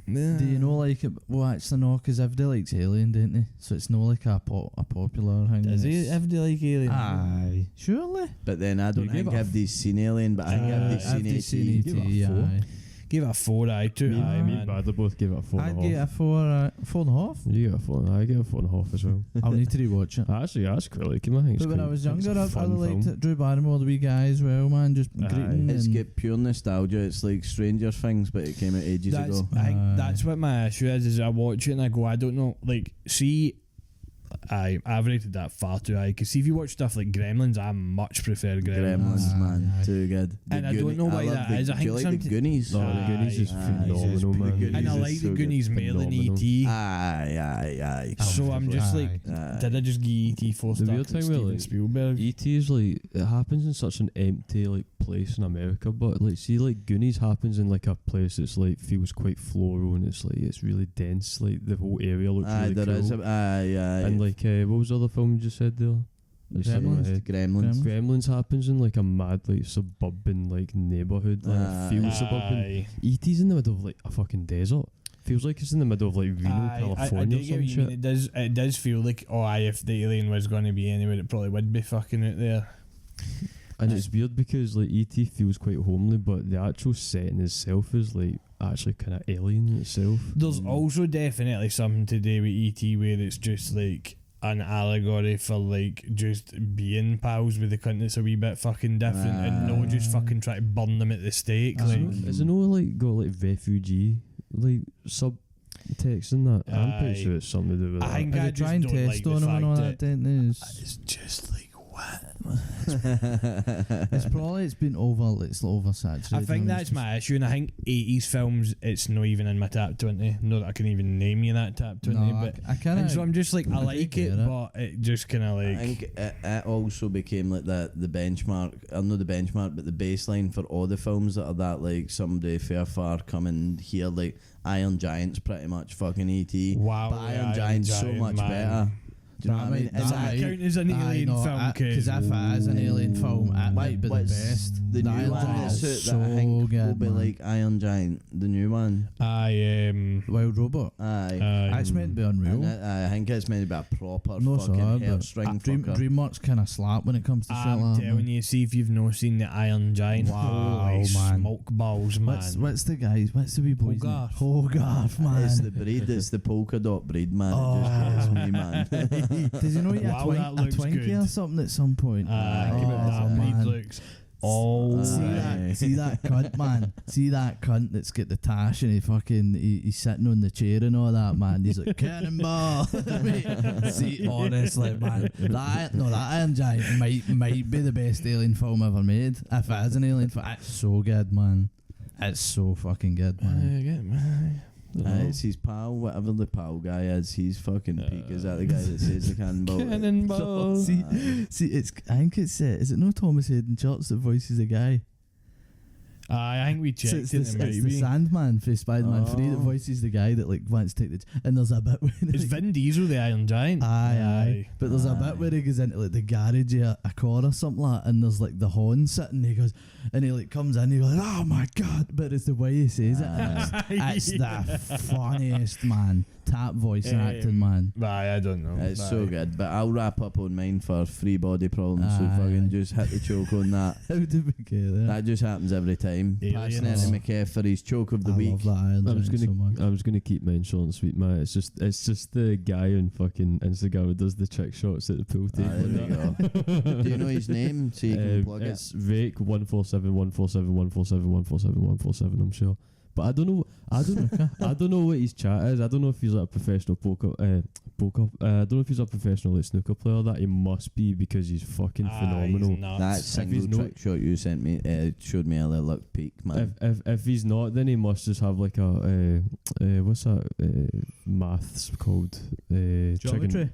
Do you know like it? Well, actually no, because everybody likes Alien, don't they? So it's not like a popular thing. does It's- he everybody like alien? Aye, surely. But then I don't You think gave it a I've seen Alien, but I think I've I've seen seen E.T. Give it a E.T. four. Aye. Give it a 4, aye, too Me high, and man. Bradley both gave it a 4.5. I'd get a 4.5. You get a 4. I get a 4.5 as well. I'll need to rewatch it. Actually, I quite like him. I think it's But when quite- I was think it's younger, a I fun really liked film. it. Drew Barrymore, the wee guy as well, man. Just Aye. greeting. It's and got pure nostalgia. It's like Stranger Things, but it came out ages That's, ago. I think Aye. that's what my issue is I watch it and I go, I don't know, like, see, I've rated that far too high, because see, if you watch stuff like Gremlins, I much prefer Gremlins. Gremlins, Aye, man, aye. too good. And I don't know why love that the, is. I do you think like the something- Goonies? No, the Goonies is Aye, phenomenal, the man. Goonies And I is like so the Goonies good. more than Phenomenal. E.T. Aye. So I'm just Aye. like, Aye. did I just give E.T. 4 The stars weird to thing with, Steven like, Spielberg? E.T. is like, it happens in such an empty like place in America, but like see like Goonies happens in like a place that's like feels quite floral and it's really dense. Like the whole area looks Aye, really there cool. is. Aye. And like what was the other film you just said there? You said in my head. Gremlins. Gremlins happens in like a mad like suburban like neighbourhood. Like it feels suburban. Aye. E.T.'s in the middle of like a fucking desert. Feels like it's in the middle of like Reno, I California do or get some what you mean. shit. It does feel like, oh aye, if the alien was going to be anywhere, it probably would be fucking out there. And it's weird because like E.T. feels quite homely, but the actual setting itself is like actually kind of alien in itself. There's also definitely something to do with E.T. where it's just like an allegory for like just being pals with the cunt that's a wee bit fucking different and no just fucking try to burn them at the stake. Is it no like got like refugee like subtext in that? I'm Aye. pretty sure it's something to do with I that. think Are I they just trying don't test like the on him and all fact that, that didn't they? it's just like what? It's been oversaturated. I think that's my issue, and I think 80s films, it's not even in my top 20. Not that I can even name you that top 20, No, but I kind and so I'm just like, I I do like get it, it. but it just kind of I like, think it also became like the benchmark, or not the benchmark, but the baseline for all the films that are that like somebody fair far coming here. Like Iron Giant's pretty much fucking ET. Wow, But Iron Giant's so much better. Do you know what I mean? Does that count as an alien film? Because if it is an alien film, it might be the best. The new Iron one Giant's that I think will be man. like Iron Giant, the new one. Wild Robot. Aye. It's meant to be unreal. I think it's meant to be a proper No, fucking sir, hairstring fucker. DreamWorks kind of slap when it comes to shit I'm like that. telling you, see if you've not seen the Iron Giant. Wow, Holy man. smoke balls, man. What's the guys? What's the wee boys? Hogarth. Hogarth, man. It's the breed, it's the polka dot breed, man. Oh. It just gets me, man. Does he know you Wow, that a looks Twinkie good. or something at some point? Give it that. man. Breed looks. Oh, See that cunt, man. See that cunt that's got the tash and he's sitting on the chair and all that, man. He's like, cannonball. Mate, see, honestly, man, that Iron Giant might be the best alien film ever made. If it is an alien film, it's so good, man. It's so fucking good, man. It's his pal, whatever the pal guy is. He's fucking peak. Is that the guy that says the cannonball? Cannonball. See, I think it's is it no Thomas Hayden Church that voices the guy? I think we checked It's it. the Sandman for Spider-Man 3 that voices the guy that like wants to take the and there's a bit where Is Vin Diesel the Iron Giant? Aye. But there's a bit where he goes into like the garage of a car or something like that, and there's like the horn sitting. He goes, and he like comes in. He goes, "Oh my god!" But it's the way he says it. It's the funniest, man. Tap voice and acting, man. I don't know. It's so good. But I'll wrap up on mine for free body problems. So fucking just hit the choke on that. How did we get there? That just happens every time. Aliens. Eddie McKeff for his choke of the I week. love that Iron I was Giant so much. gonna keep mine short and sweet, man. It's just the guy on fucking Instagram who does the trick shots at the pool table. There we go. Do you know his name so you can plug it? It's Vake 147 147 147 147 147. I'm sure, but I don't know. I don't know what his chat is. I don't know if he's like a professional poker. I don't know if he's a professional like snooker player. That he must be because he's fucking phenomenal. That single trick shot you sent me showed me earlier looked peak, man. If he's not, then he must just have like a what's that maths called? Geometry.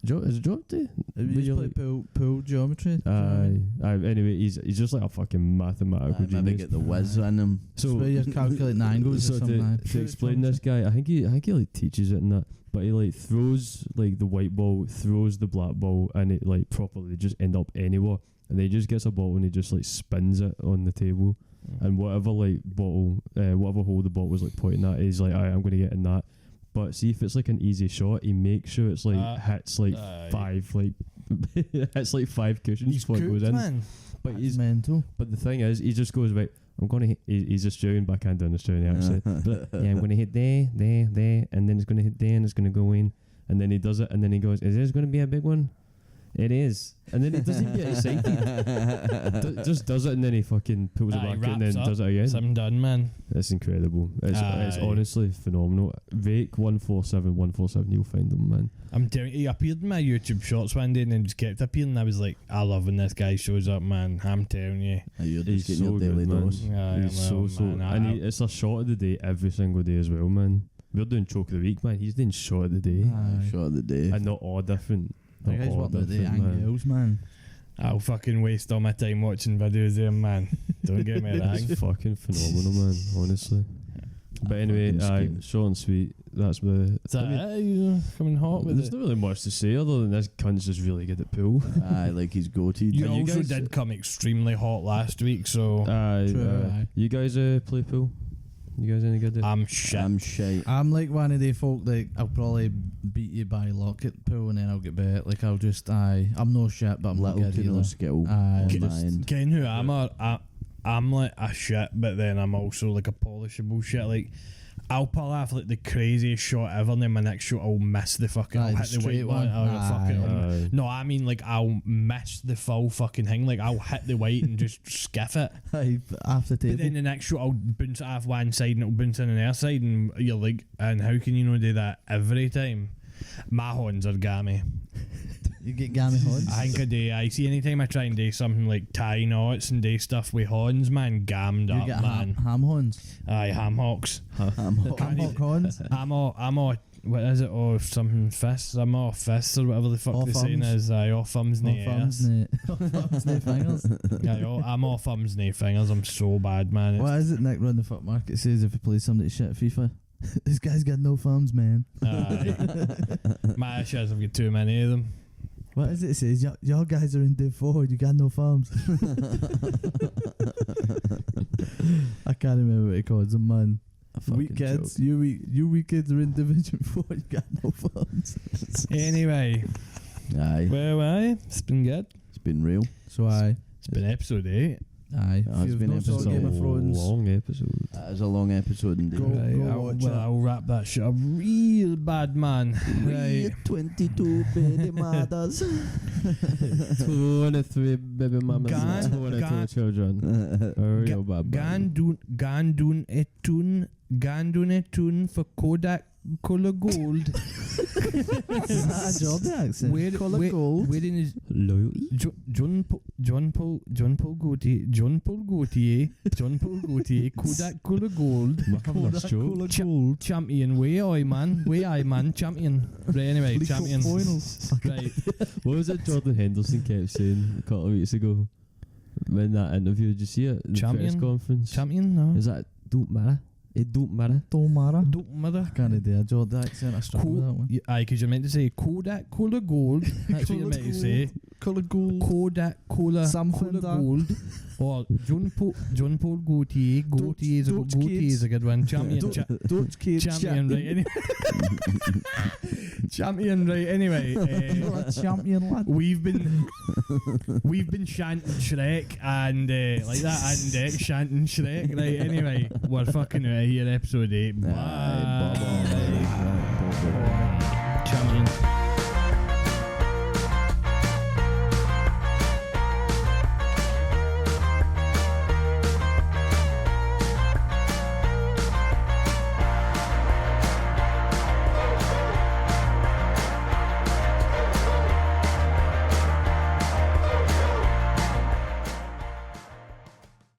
Is it geometry? You just play pool geometry. Anyway, he's just like a fucking mathematical Maybe genius. get the whiz in him. So where you're calculating angles or So something. to explain this guy, I think he like teaches it and that, but he like throws like the white ball, throws the black ball, and it like properly just end up anywhere. And then he just gets a bottle and he just like spins it on the table, and whatever like bottle, whatever hole the bottle was like pointing at, he's like, alright, I'm gonna get in that. But see if it's like an easy shot, he makes sure it's like hits like five, like hits like 5 cushions He's before it goes cooked, in. man. But He's mental. But the thing is, he just goes right. I'm gonna hit. He's Australian, but I can't do an Australian accent. But yeah, I'm gonna hit there, and then it's gonna hit there, and it's gonna go in, and then he does it, and then he goes, "Is this gonna be a big one?" It is, and then he doesn't get excited. Just does it, and then he fucking pulls it back in, and then does it again. I'm done, man. It's incredible. It's honestly phenomenal. Vake 147 147. You'll find them, man. I'm telling you, he appeared in my YouTube shorts one day and then just kept appearing. I was like, I love when this guy shows up, man. I'm telling you. You're He's just getting so your daily good, man. dose. He's so and it's a shot of the day every single day as well, man. We're doing choke of the week, man. He's doing shot of the day, Shot of the day. and not all different. The guys want the angles, man. I'll fucking waste all my time watching videos there, man. Don't get me wrong. It's fucking phenomenal, man. Honestly. But anyway, short and sweet. That's the. Is that it? You coming hot with There's it? not really much to say other than this cunt's just really good at pool. Like he's goated. You you also guys- did come extremely hot last week, so True. You guys play pool? You guys any good at I'm shit. I'm shite. I'm like one of the folk that I'll probably beat you by luck at pool and then I'll get better. Like I'll just I'm no shit, but I'm not Little good to no either. skill. Aye, on just- my end. Ken who I'm like a shit, but then I'm also like a polishable shit. Like I'll pull off like the craziest shot ever, and then my next shot I'll miss the fucking. I'll the hit the white straight one. one. I'll fucking. Aye. No, I mean like I'll miss the full fucking thing. Like I'll hit the white and just skiff it. Aye, off the But table. then the next shot I'll bounce it off one side and it'll bounce in the other side, and you're like, and how can you not do that every time? My horns are gammy. You get gammy horns. I think I do. I see anytime I try and do something like tie knots and do stuff with horns, man, gammed You up, get man. ham horns. Aye, ham hocks. I'm hot. Ham hock horns. I'm all what is it? Oh, something fists. I'm off fists or whatever the fuck Off the saying thumbs. is. Off thumbs, nae thumbs, nae fingers. I'm off thumbs, nae fingers. I'm so bad, man. What is it Nick Run the Fuck Market says if he plays somebody shit at FIFA? This guy's got no thumbs, man. My issues, I've got too many of them. What is it says? Y'all guys are in Div 4, you got no thumbs. I can't remember what it calls them, man. Weak kids, you weak kids are in Division 4, you got no thumbs. Anyway. Aye. Well, aye. It's been good. It's been real. So aye. It's been episode 8. Aye. Oh, it's been episode episode Game of Thrones. long episode. That is a long episode indeed. I'll wrap that shit up real bad, man. Right. 22 baby mothers. 23 baby mamas and 22 children. Real bad. Gandun etun for Kodak Colour Gold. Is that a Geordie accent? Colour Gold. Wherein is Loyalty? John Paul Gaultier, Kodak Colour Gold. Champion, way I man, champion. Right, anyway, champion. Right. What was it Jordan Henderson kept saying a couple of weeks ago? When that interview, did you see it? The press conference. Champion, no. Is that don't matter? It don't matter. Don't matter. Don't matter. I can't do a Geordie accent. I struggle with that one. Aye, because you're meant to say Kodak Colour Gold. That's what you're meant to say. Colour Gold. Kodak Colour Gold. Or John Paul Gaultier. Gaultier is a good one. Champion. Champion, right? Anyway. Champion, right? Anyway. Champion lad. We've been chanting Shrek and like that and chanting Shrek, right? Anyway, we're fucking out of here, episode 8. Bye. Bye. Champion.